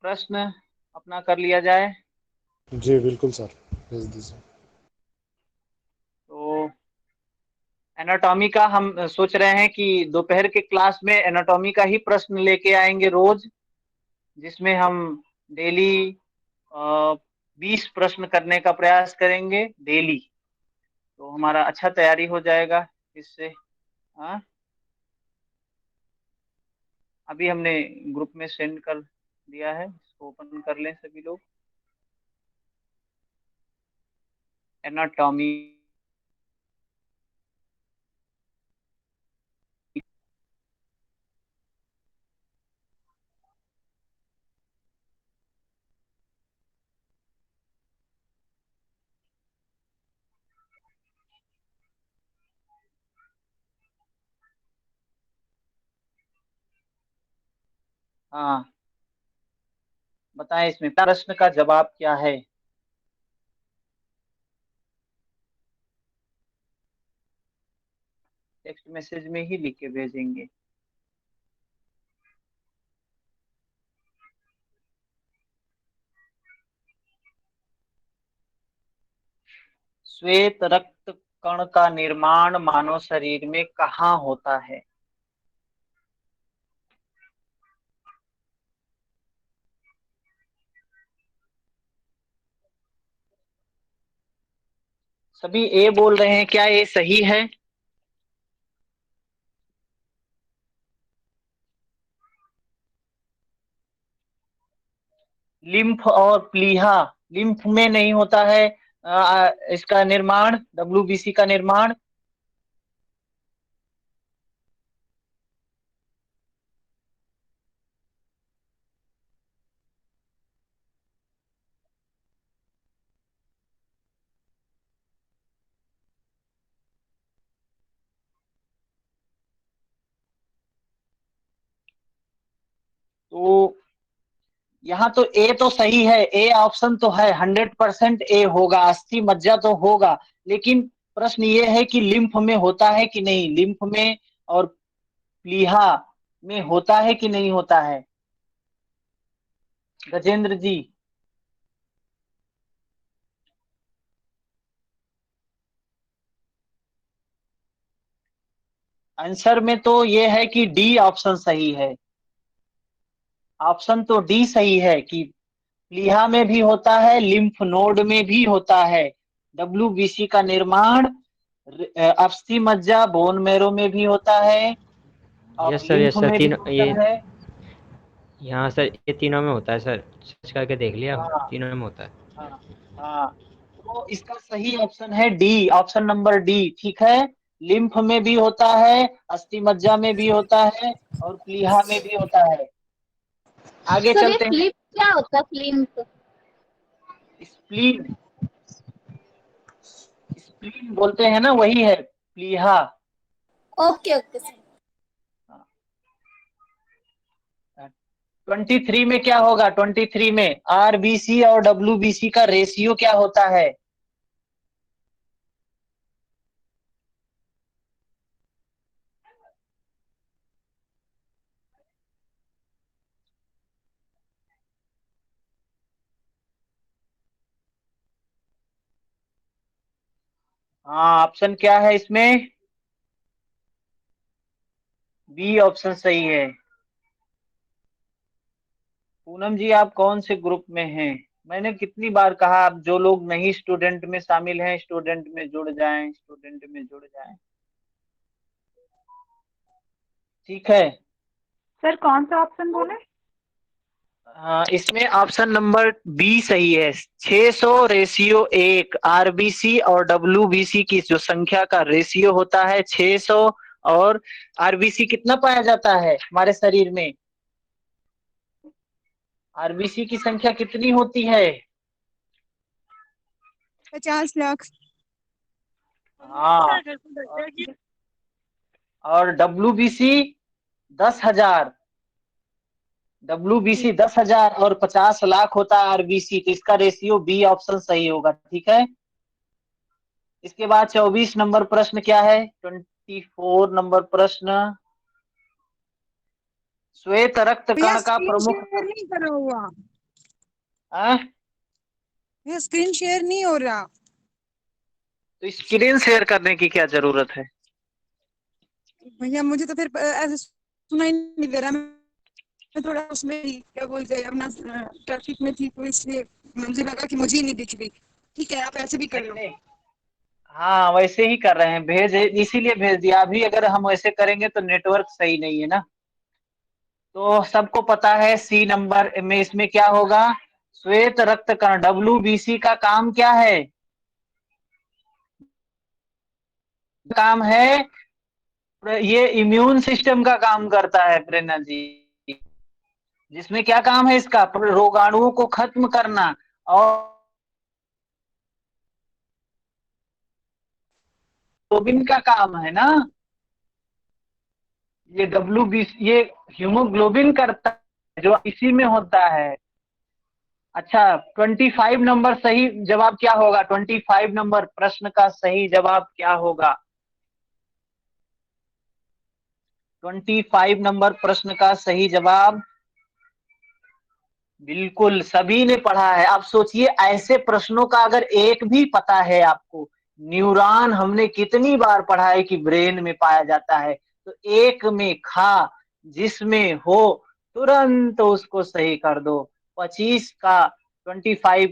Speaker 1: प्रश्न अपना कर लिया जाए।
Speaker 3: जी बिल्कुल सर, भेज दीजिए।
Speaker 1: तो एनाटॉमी का हम सोच रहे हैं कि दोपहर के क्लास में एनाटॉमी का ही प्रश्न लेके आएंगे रोज, जिसमें हम डेली 20 प्रश्न करने का प्रयास करेंगे डेली। तो हमारा अच्छा तैयारी हो जाएगा इससे। हाँ, अभी हमने ग्रुप में सेंड कर दिया है, इसको ओपन कर लें सभी लोग। एनाटॉमी, हाँ बताएं इसमें प्रश्न का जवाब क्या है। टेक्स्ट मैसेज में ही लिख के भेजेंगे। श्वेत रक्त कण का निर्माण मानव शरीर में कहाँ होता है? सभी ए बोल रहे हैं, क्या ये सही है? लिम्फ और प्लीहा, लिम्फ में नहीं होता है इसका निर्माण, डब्ल्यूबीसी का निर्माण। तो यहाँ तो ए तो सही है, ए ऑप्शन तो है, 100% ए होगा, अस्थि मज्जा तो होगा। लेकिन प्रश्न ये है कि लिम्फ में होता है कि नहीं, लिम्फ में और प्लीहा में होता है कि नहीं होता है? गजेंद्र जी। आंसर में तो ये है कि डी ऑप्शन सही है। ऑप्शन तो डी सही है कि प्लीहा में भी होता है, लिम्फ नोड में भी होता है। डब्ल्यूबीसी का निर्माण अस्थि मज्जा बोन मेरो में भी होता है और
Speaker 5: यस
Speaker 1: लिम्फ
Speaker 5: सर,
Speaker 1: में भी
Speaker 5: तीनों ये
Speaker 1: होता है।
Speaker 5: यहाँ सर ये तीनों में होता है सर, सर्च करके देख लिया,
Speaker 1: हाँ
Speaker 5: तीनों में होता है।
Speaker 1: हाँ हाँ। तो इसका सही ऑप्शन है डी, ऑप्शन नंबर डी, ठीक है। लिम्फ में भी होता है, अस्थि मज्जा में भी होता है और प्लीहा में भी होता है। आगे
Speaker 2: सर ये
Speaker 1: चलते हैं।
Speaker 2: फ्लिप क्या होता है, फ्लिप?
Speaker 1: स्प्लीन, स्प्लीन बोलते हैं ना, वही है प्लीहा।
Speaker 2: Okay okay sir.
Speaker 1: 23 में क्या होगा? 23 में आरबीसी और डब्ल्यूबीसी का रेशियो क्या होता है? हाँ, ऑप्शन क्या है इसमें? बी ऑप्शन सही है। पूनम जी, आप कौन से ग्रुप में हैं? मैंने कितनी बार कहा, आप जो लोग नहीं स्टूडेंट में शामिल हैं, स्टूडेंट में जुड़ जाएं, स्टूडेंट में जुड़ जाएं। ठीक है।
Speaker 7: सर कौन सा ऑप्शन बोले?
Speaker 1: हाँ, इसमें ऑप्शन नंबर बी सही है। 600 रेशियो 1, आरबीसी और डब्ल्यूबीसी की जो संख्या का रेशियो होता है 600। और आरबीसी कितना पाया जाता है हमारे शरीर में? आरबीसी की संख्या कितनी होती है?
Speaker 7: 50 लाख।
Speaker 1: हाँ, और डब्ल्यूबीसी 10,000। डब्ल्यूबीसी 10,000 और 50 लाख होता है आरबीसी, तो इसका रेशियो बी ऑप्शन सही होगा, ठीक है। इसके बाद 24 नंबर प्रश्न क्या है? 24 नंबर प्रश्न, श्वेत रक्त
Speaker 7: भैया
Speaker 1: कण का
Speaker 7: स्क्रीन
Speaker 1: प्रमुख।
Speaker 7: शेयर नहीं करा हुआ।
Speaker 1: हाँ?
Speaker 7: भैया स्क्रीन शेयर नहीं हो रहा।
Speaker 1: तो स्क्रीन शेयर करने की क्या जरूरत है?
Speaker 7: भैया मुझे तो फिर ऐसे सुनाई नहीं दे रहा। मैं थोड़ा उसमें क्या बोलते हैं, अपना ट्रैफिक में थी, तो इसलिए मुझे लगा कि मुझे ही नहीं दिख रही। ठीक है, आप ऐसे भी कर लो।
Speaker 1: नहीं, हाँ वैसे ही कर रहे हैं, भेज इसीलिए भेज दिया। अभी अगर हम वैसे करेंगे तो नेटवर्क सही नहीं है ना। तो सबको पता है सी नंबर में इसमें क्या होगा? श्वेत रक्त कण, डब्ल्यूबीसी का काम क्या है? काम है, ये इम्यून सिस्टम का काम करता है प्रेरणा जी। जिसमें क्या काम है इसका? रोगाणुओं को खत्म करना। और हीमोग्लोबिन का काम है ना, ये ये हीमोग्लोबिन करता है, जो इसी में होता है। अच्छा, 25 नंबर सही जवाब क्या होगा? 25 नंबर प्रश्न का सही जवाब क्या होगा? 25 नंबर प्रश्न का सही जवाब, बिल्कुल सभी ने पढ़ा है। आप सोचिए, ऐसे प्रश्नों का अगर एक भी पता है आपको, न्यूरॉन हमने कितनी बार पढ़ा है कि ब्रेन में पाया जाता है, तो एक में खा, जिसमें हो तुरंत उसको सही कर दो। 25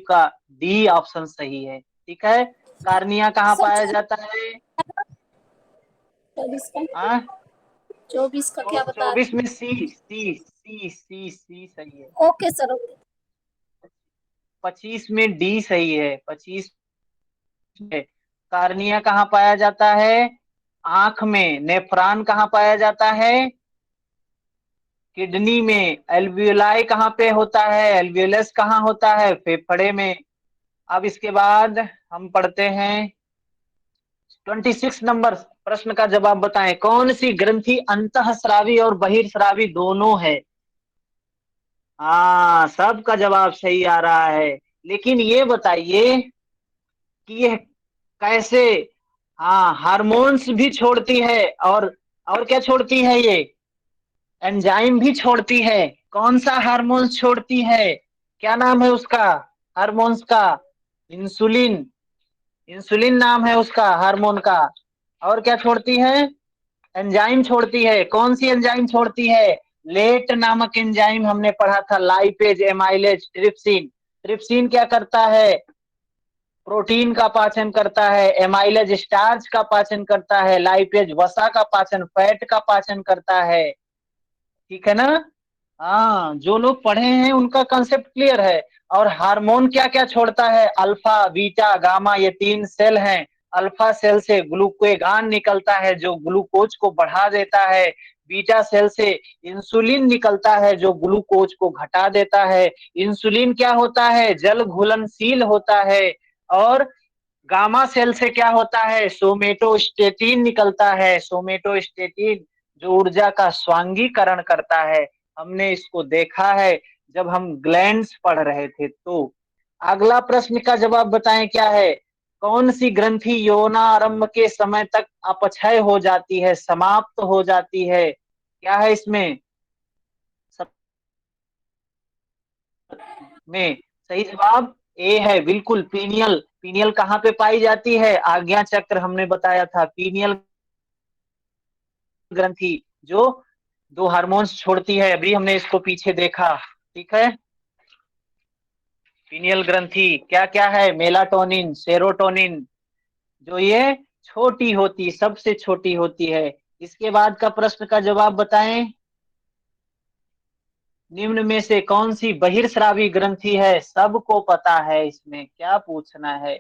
Speaker 1: का डी ऑप्शन सही है, ठीक है। कार्निया कहाँ
Speaker 2: सर
Speaker 1: पाया जाता है?
Speaker 2: 24 का,
Speaker 1: हाँ,
Speaker 2: 24 का क्या बता
Speaker 1: 24
Speaker 2: रहे
Speaker 1: में सी सही है।
Speaker 2: हैं? Okay sir okay.
Speaker 1: 25 में डी सही है। 25 में कार्निया कहाँ पाया जाता है? आंख में। नेफ्रॉन कहाँ पाया जाता है? किडनी में। एल्वियोलाई कहाँ पे होता है? एल्वियोलस कहाँ होता है? फेफड़े में। अब इसके बाद हम पढ़ते हैं 26 नंबर प्रश्न का जवाब बताएं। कौन सी ग्रंथि अंतःस्रावी और बहिर्स्रावी दोनों है? हाँ, सबका जवाब सही आ रहा है, लेकिन ये बताइए कि ये कैसे? हाँ, हार्मोन्स भी छोड़ती है, और क्या छोड़ती है ये? एंजाइम भी छोड़ती है। कौन सा हार्मोन्स छोड़ती है? क्या नाम है उसका हार्मोन्स का? इंसुलिन। इंसुलिन नाम है उसका हार्मोन का। और क्या छोड़ती है? एंजाइम छोड़ती है। कौन सी एंजाइम छोड़ती है? लेट नामक एंजाइम हमने पढ़ा था, लाइपेज, एमाइलेज, ट्रिप्सिन। ट्रिप्सिन क्या करता है? प्रोटीन का पाचन करता है। एमाइलेज स्टार्च का पाचन करता है। लाइपेज वसा का पाचन, फैट का पाचन करता है, ठीक है ना। हाँ, जो लोग पढ़े हैं उनका कंसेप्ट क्लियर है। और हार्मोन क्या क्या छोड़ता है? अल्फा, बीटा, गामा, ये 3 सेल हैं। अल्फा सेल से ग्लूकेगान निकलता है जो ग्लूकोज को बढ़ा देता है। बीटा सेल से इंसुलिन निकलता है जो ग्लूकोज को घटा देता है। इंसुलिन क्या होता है? जल घुलनशील होता है। और गामा सेल से क्या होता है? सोमेटोस्टेटिन निकलता है। सोमेटोस्टेटिन जो ऊर्जा का स्वांगीकरण करता है। हमने इसको देखा है जब हम ग्लैंड्स पढ़ रहे थे। तो अगला प्रश्न का जवाब बताएं क्या है? कौन सी ग्रंथि यौनारंभ के समय तक अपक्षय हो जाती है, समाप्त हो जाती है? क्या है इसमें सब में? सही जवाब ए है, बिल्कुल पीनियल। पीनियल कहाँ पे पाई जाती है? आज्ञा चक्र हमने बताया था। पीनियल ग्रंथि जो 2 हार्मोन्स छोड़ती है, अभी हमने इसको पीछे देखा। ठीक है, पीनियल ग्रंथि क्या क्या है? मेलाटोनिन, सेरोटोनिन, जो ये छोटी होती, सबसे छोटी होती है। इसके बाद का प्रश्न का जवाब बताएं। निम्न में से कौन सी बहिर्स्रावी ग्रंथि है? सबको पता है, इसमें क्या पूछना है?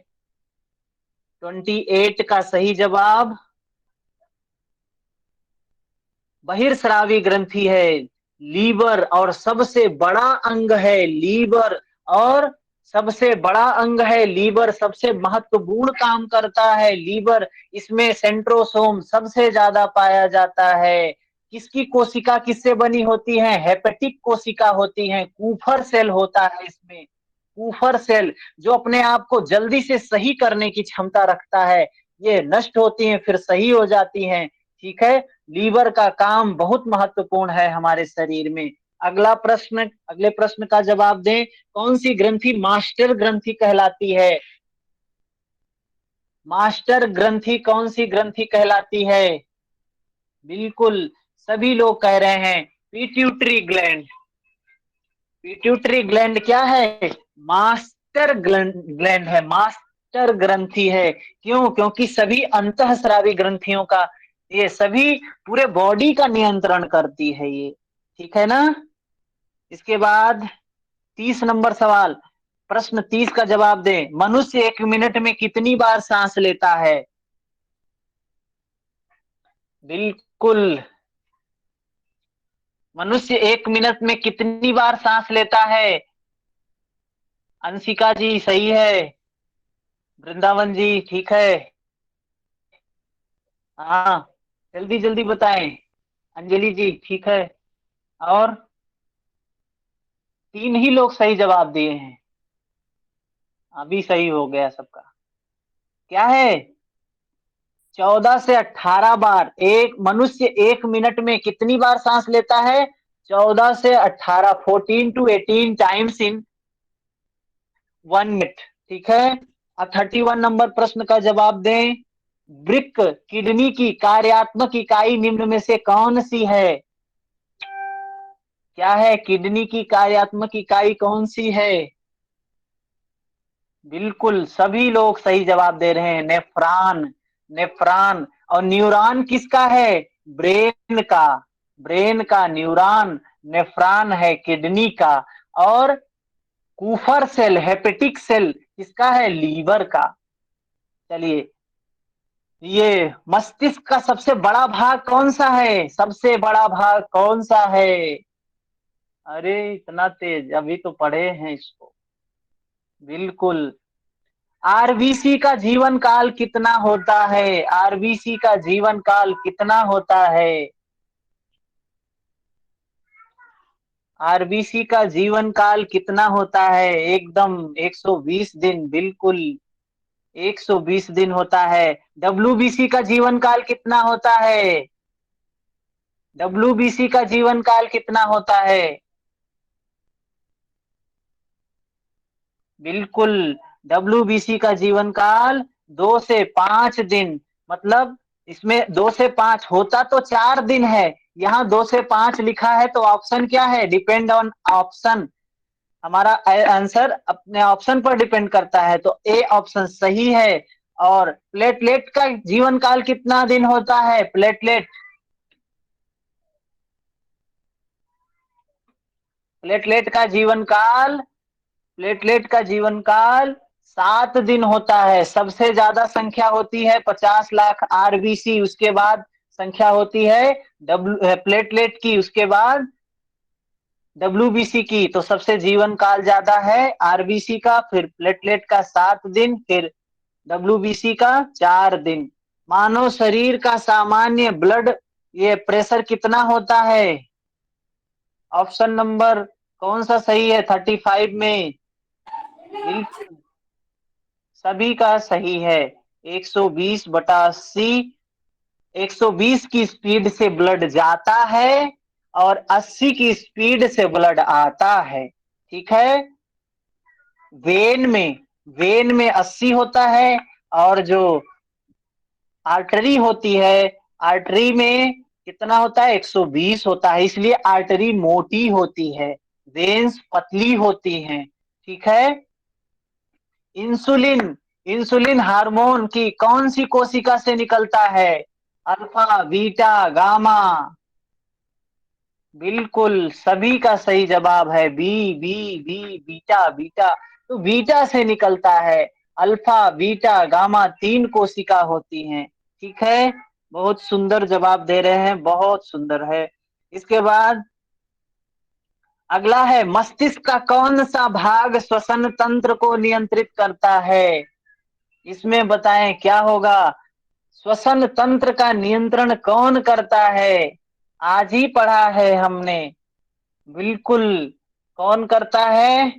Speaker 1: 28 का सही जवाब बहिर्स्रावी ग्रंथि है, लीवर, और सबसे बड़ा अंग है लीवर, और सबसे बड़ा अंग है लीवर, सबसे महत्वपूर्ण काम करता है लीवर। इसमें सेंट्रोसोम सबसे ज्यादा पाया जाता है। किसकी कोशिका किससे बनी होती है? हेपेटिक कोशिका होती है। कूफर सेल होता है इसमें। कूफर सेल जो अपने आप को जल्दी से सही करने की क्षमता रखता है। ये नष्ट होती हैं फिर सही हो जाती हैं। ठीक है, लीवर का काम बहुत महत्वपूर्ण है हमारे शरीर में। अगला प्रश्न, अगले प्रश्न का जवाब दें। कौन सी ग्रंथि मास्टर ग्रंथि कहलाती है? मास्टर ग्रंथि कौन सी ग्रंथि कहलाती है? बिल्कुल सभी लोग कह रहे हैं पिट्यूटरी ग्लैंड। पिट्यूटरी ग्लैंड क्या है? मास्टर ग्लैंड है, मास्टर ग्रंथि है। क्यों? क्योंकि सभी अंतःस्रावी ग्रंथियों का, ये सभी पूरे बॉडी का नियंत्रण करती है ये। ठीक है ना? इसके बाद 30 नंबर सवाल, प्रश्न 30 का जवाब दें। मनुष्य 1 मिनट में कितनी बार सांस लेता है? बिल्कुल, मनुष्य 1 मिनट में कितनी बार सांस लेता है? अंशिका जी सही है, वृंदावन जी ठीक है। हाँ, जल्दी जल्दी बताएं। अंजलि जी ठीक है, और 3 ही लोग सही जवाब दिए हैं। अभी सही हो गया सबका। क्या है? 14 से 18 बार। एक मनुष्य 1 मिनट में कितनी बार सांस लेता है? 14 से 18, 14 to 18 टाइम्स इन 1 मिनट। ठीक है, अब 31 नंबर प्रश्न का जवाब दें। वृक्क, किडनी की कार्यात्मक इकाई निम्न में से कौन सी है? क्या है? किडनी की कार्यात्मक इकाई कौन सी है? बिल्कुल सभी लोग सही जवाब दे रहे हैं, नेफ्रॉन। नेफ्रॉन। और न्यूरॉन किसका है? ब्रेन का। ब्रेन का न्यूरॉन नेफ्रॉन है, किडनी का। और कूफर सेल, हेपेटिक सेल किसका है? लीवर का। चलिए, ये मस्तिष्क का सबसे बड़ा भाग कौन सा है? सबसे बड़ा भाग कौन सा है? अरे इतना तेज, अभी तो पढ़े हैं इसको। बिल्कुल, आरबीसी का जीवन काल कितना होता है? आरबीसी का जीवन काल कितना होता है? आरबीसी का जीवन काल कितना होता है? एकदम 120 दिन, बिल्कुल 120 दिन होता है। डब्ल्यूबीसी का जीवन काल कितना होता है? डब्ल्यूबीसी का जीवन काल कितना होता है? बिल्कुल, डब्ल्यूबीसी का जीवन काल 2 से 5 दिन। मतलब इसमें 2 से 5 होता तो 4 दिन है, यहाँ 2 से 5 लिखा है, तो ऑप्शन क्या है? Depend on option. हमारा आंसर अपने ऑप्शन पर डिपेंड करता है, तो ए ऑप्शन सही है। और प्लेटलेट का जीवन काल कितना दिन होता है? प्लेटलेट, प्लेटलेट का जीवन काल प्लेटलेट का जीवन काल 7 दिन होता है। सबसे ज्यादा संख्या होती है 50 लाख आरबीसी, उसके बाद संख्या होती है प्लेटलेट की, उसके बाद डब्ल्यूबीसी की। तो सबसे जीवन काल ज्यादा है आरबीसी का, फिर प्लेटलेट का 7 दिन, फिर डब्ल्यूबीसी का 4 दिन। मानव शरीर का सामान्य ब्लड ये प्रेशर कितना होता है? ऑप्शन नंबर कौन सा सही है 35 में? बिल्कुल सभी का सही है। 120/80, 120 की स्पीड से ब्लड जाता है और 80 की स्पीड से ब्लड आता है। ठीक है। वेन में 80 होता है, और जो आर्टरी होती है, आर्टरी में कितना होता है? 120 होता है। इसलिए आर्टरी मोटी होती है, वेन्स पतली होती हैं। ठीक है। इंसुलिन इंसुलिन हार्मोन की कौन सी कोशिका से निकलता है? Alpha, beta, gamma? बिल्कुल सभी का सही जवाब है B B B, beta beta. तो बीटा से निकलता है। अल्फा, बीटा, गामा 3 कोशिका होती हैं। ठीक है। बहुत सुंदर जवाब दे रहे हैं, बहुत सुंदर है। इसके बाद अगला है, मस्तिष्क का कौन सा भाग श्वसन तंत्र को नियंत्रित करता है? इसमें बताएं क्या होगा? श्वसन तंत्र का नियंत्रण कौन करता है? आज ही पढ़ा है हमने। बिल्कुल, कौन करता है?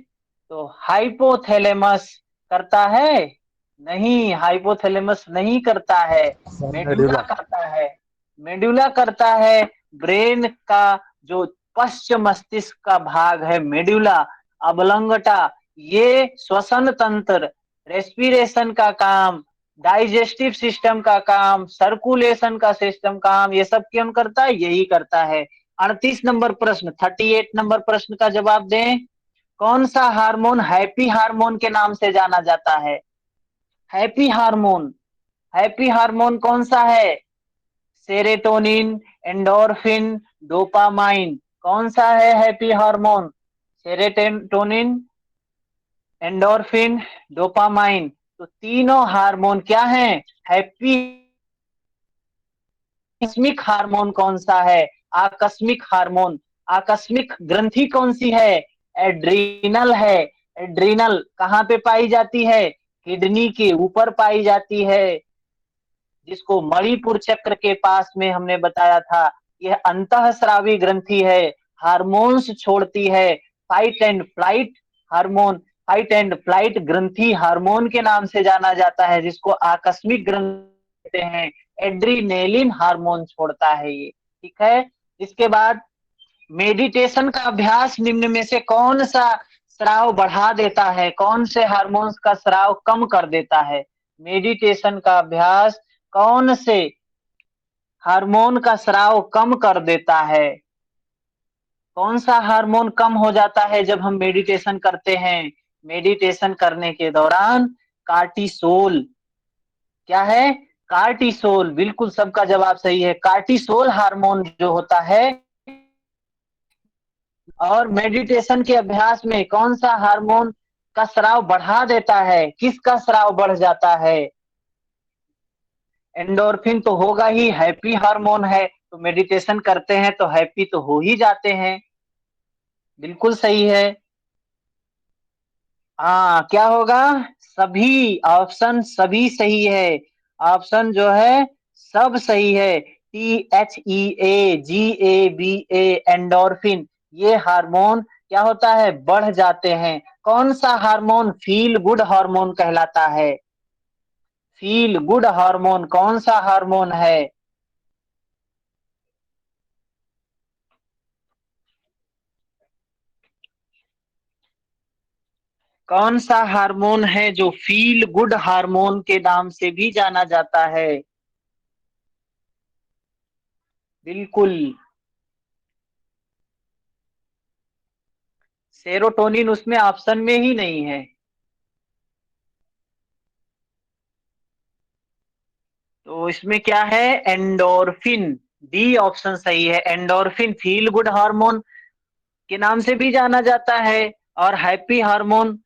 Speaker 1: तो हाइपोथैलेमस करता है? नहीं, हाइपोथैलेमस नहीं करता है, मेडुला करता है। मेडुला करता है। ब्रेन का जो पश्च मस्तिष्क का भाग है मेडुला अबलंगटा, ये श्वसन तंत्र, रेस्पिरेशन का काम, डाइजेस्टिव सिस्टम का काम, सर्कुलेशन का सिस्टम काम, ये सब कौन करता है? यही करता है। 38 नंबर प्रश्न, 38 नंबर प्रश्न का जवाब दें। कौन सा हार्मोन हैप्पी हार्मोन के नाम से जाना जाता है? हैप्पी हार्मोन, हैप्पी हार्मोन कौन सा है? Serotonin, endorphin, dopamine. कौन सा है happy hormone? Serotonin, endorphin, dopamine. तो तीनों हार्मोन क्या हैं? हैप्पी। आकस्मिक हार्मोन कौन सा है? आकस्मिक हार्मोन, आकस्मिक ग्रंथि कौन सी है? एड्रीनल है। एड्रीनल कहाँ पे पाई जाती है? किडनी के ऊपर पाई जाती है, जिसको मणिपुर चक्र के पास में हमने बताया था। यह अंतःस्रावी ग्रंथि है, हार्मोन्स छोड़ती है। Fight and flight hormone, fight and flight ग्रंथि हार्मोन के नाम से जाना जाता है, जिसको आकस्मिक ग्रंथि कहते हैं। एड्रीनेलिन हार्मोन छोड़ता है ये। ठीक है। इसके बाद मेडिटेशन का अभ्यास निम्न में से कौन सा स्राव बढ़ा देता है? कौन से हार्मोन्स का स्राव कम कर देता है? मेडिटेशन का अभ्यास कौन से हार्मोन का स्राव कम कर देता है? कौन सा हार्मोन कम हो जाता है जब हम मेडिटेशन करते हैं? मेडिटेशन करने के दौरान कार्टिसोल। क्या है? कार्टिसोल। बिल्कुल सबका जवाब सही है। कार्टिसोल हार्मोन जो होता है। और मेडिटेशन के अभ्यास में कौन सा हार्मोन का स्राव बढ़ा देता है? किसका स्राव बढ़ जाता है? एंडोर्फिन तो होगा ही, हैप्पी हार्मोन है, तो मेडिटेशन करते हैं तो हैप्पी तो हो ही जाते हैं। बिल्कुल सही है। हाँ, क्या होगा? सभी, ऑप्शन सभी सही है। ऑप्शन जो है सब सही है। THEAGABA एंडोर्फिन, ये हार्मोन क्या होता है? बढ़ जाते हैं। कौन सा हार्मोन फील गुड हार्मोन कहलाता है? फील गुड हार्मोन कौन सा हार्मोन है? कौन सा हार्मोन है जो फील गुड हार्मोन के नाम से भी जाना जाता है? बिल्कुल, सेरोटोनिन उसमें ऑप्शन में ही नहीं है। तो इसमें क्या है? एंडोर्फिन। डी ऑप्शन सही है। एंडोर्फिन फील गुड हार्मोन के नाम से भी जाना जाता है और हैप्पी हार्मोन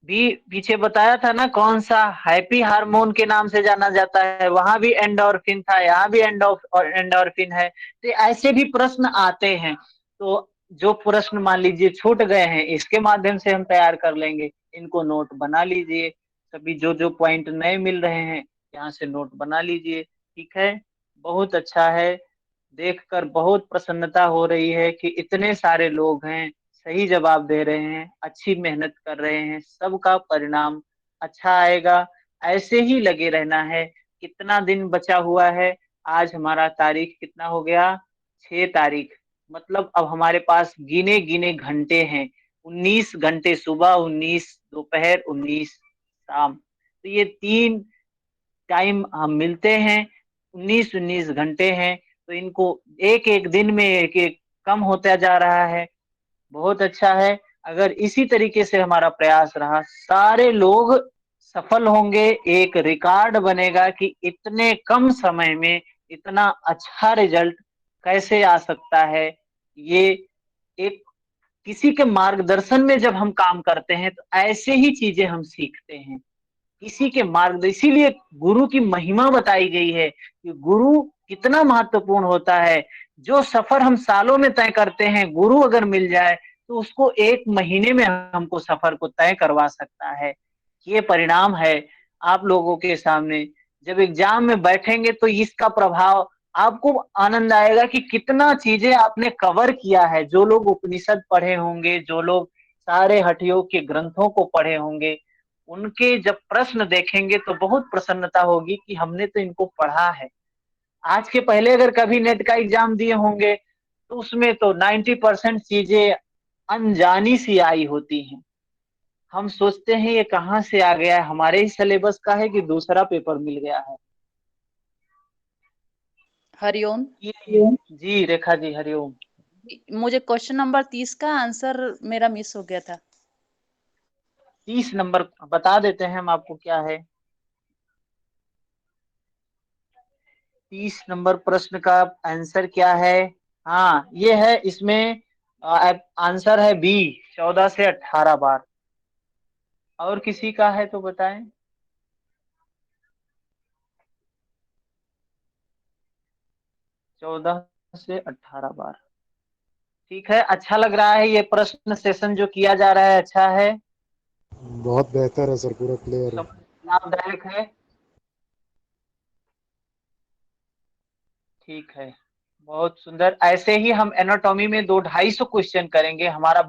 Speaker 1: भी पीछे बताया था ना, कौन सा हैप्पी हार्मोन के नाम से जाना जाता है, वहां भी एंडोर्फिन था, यहाँ भी एंडोर्फिन है। तो ऐसे भी प्रश्न आते हैं, तो जो प्रश्न मान लीजिए छूट गए हैं, इसके माध्यम से हम तैयार कर लेंगे। इनको नोट बना लीजिए, सभी जो जो पॉइंट नए मिल रहे हैं यहाँ से नोट बना लीजिए। ठीक है, बहुत अच्छा है, देखकर बहुत प्रसन्नता हो रही है कि इतने सारे लोग हैं, सही जवाब दे रहे हैं, अच्छी मेहनत कर रहे हैं, सबका परिणाम अच्छा आएगा। ऐसे ही लगे रहना है। कितना दिन बचा हुआ है? आज हमारा तारीख कितना हो गया? 6 तारीख। मतलब अब हमारे पास गिने गिने घंटे हैं, 19 घंटे सुबह, 19 दोपहर, 19 शाम। तो ये 3 टाइम हम मिलते हैं, 19-19 घंटे हैं। तो इनको एक एक दिन में एक एक कम होता जा रहा है। बहुत अच्छा है। अगर इसी तरीके से हमारा प्रयास रहा, सारे लोग सफल होंगे, एक रिकॉर्ड बनेगा कि इतने कम समय में इतना अच्छा रिजल्ट कैसे आ सकता है। ये एक किसी के मार्गदर्शन में जब हम काम करते हैं तो ऐसे ही चीजें हम सीखते हैं, किसी के मार्ग। इसीलिए गुरु की महिमा बताई गई है कि गुरु कितना महत्वपूर्ण होता है। जो सफर हम सालों में तय करते हैं, गुरु अगर मिल जाए तो उसको 1 महीने में हमको सफर को तय करवा सकता है। ये परिणाम है आप लोगों के सामने। जब एग्जाम में बैठेंगे तो इसका प्रभाव आपको आनंद आएगा कि कितना चीजें आपने कवर किया है। जो लोग उपनिषद पढ़े होंगे, जो लोग सारे हठयोग के ग्रंथों को पढ़े होंगे, उनके जब प्रश्न देखेंगे तो बहुत प्रसन्नता होगी कि हमने तो इनको पढ़ा है। आज के पहले अगर कभी नेट का एग्जाम दिए होंगे तो उसमें तो 90% चीजें अनजानी सी आई होती हैं। हम सोचते हैं ये कहाँ से आ गया है, हमारे ही सिलेबस का है कि दूसरा पेपर मिल गया है।
Speaker 10: हरिओम
Speaker 1: जी रेखा जी, हरिओम।
Speaker 10: मुझे क्वेश्चन नंबर 30 का आंसर मेरा मिस हो गया था।
Speaker 1: 30 नंबर बता देते हैं हम आपको क्या है। 30 नंबर प्रश्न का आंसर क्या है? हाँ ये है, इसमें आंसर है बी, 14 से 18 बार। और किसी का है तो बताएं। 14 से 18 बार। ठीक है, अच्छा लग रहा है ये प्रश्न सेशन जो किया जा रहा है, अच्छा है,
Speaker 3: बहुत बेहतर है सर, पूरा क्लियर है।
Speaker 1: लाभदायक है। ठीक है, बहुत सुंदर। ऐसे ही हम एनाटॉमी में 200-250 क्वेश्चन करेंगे। हमारा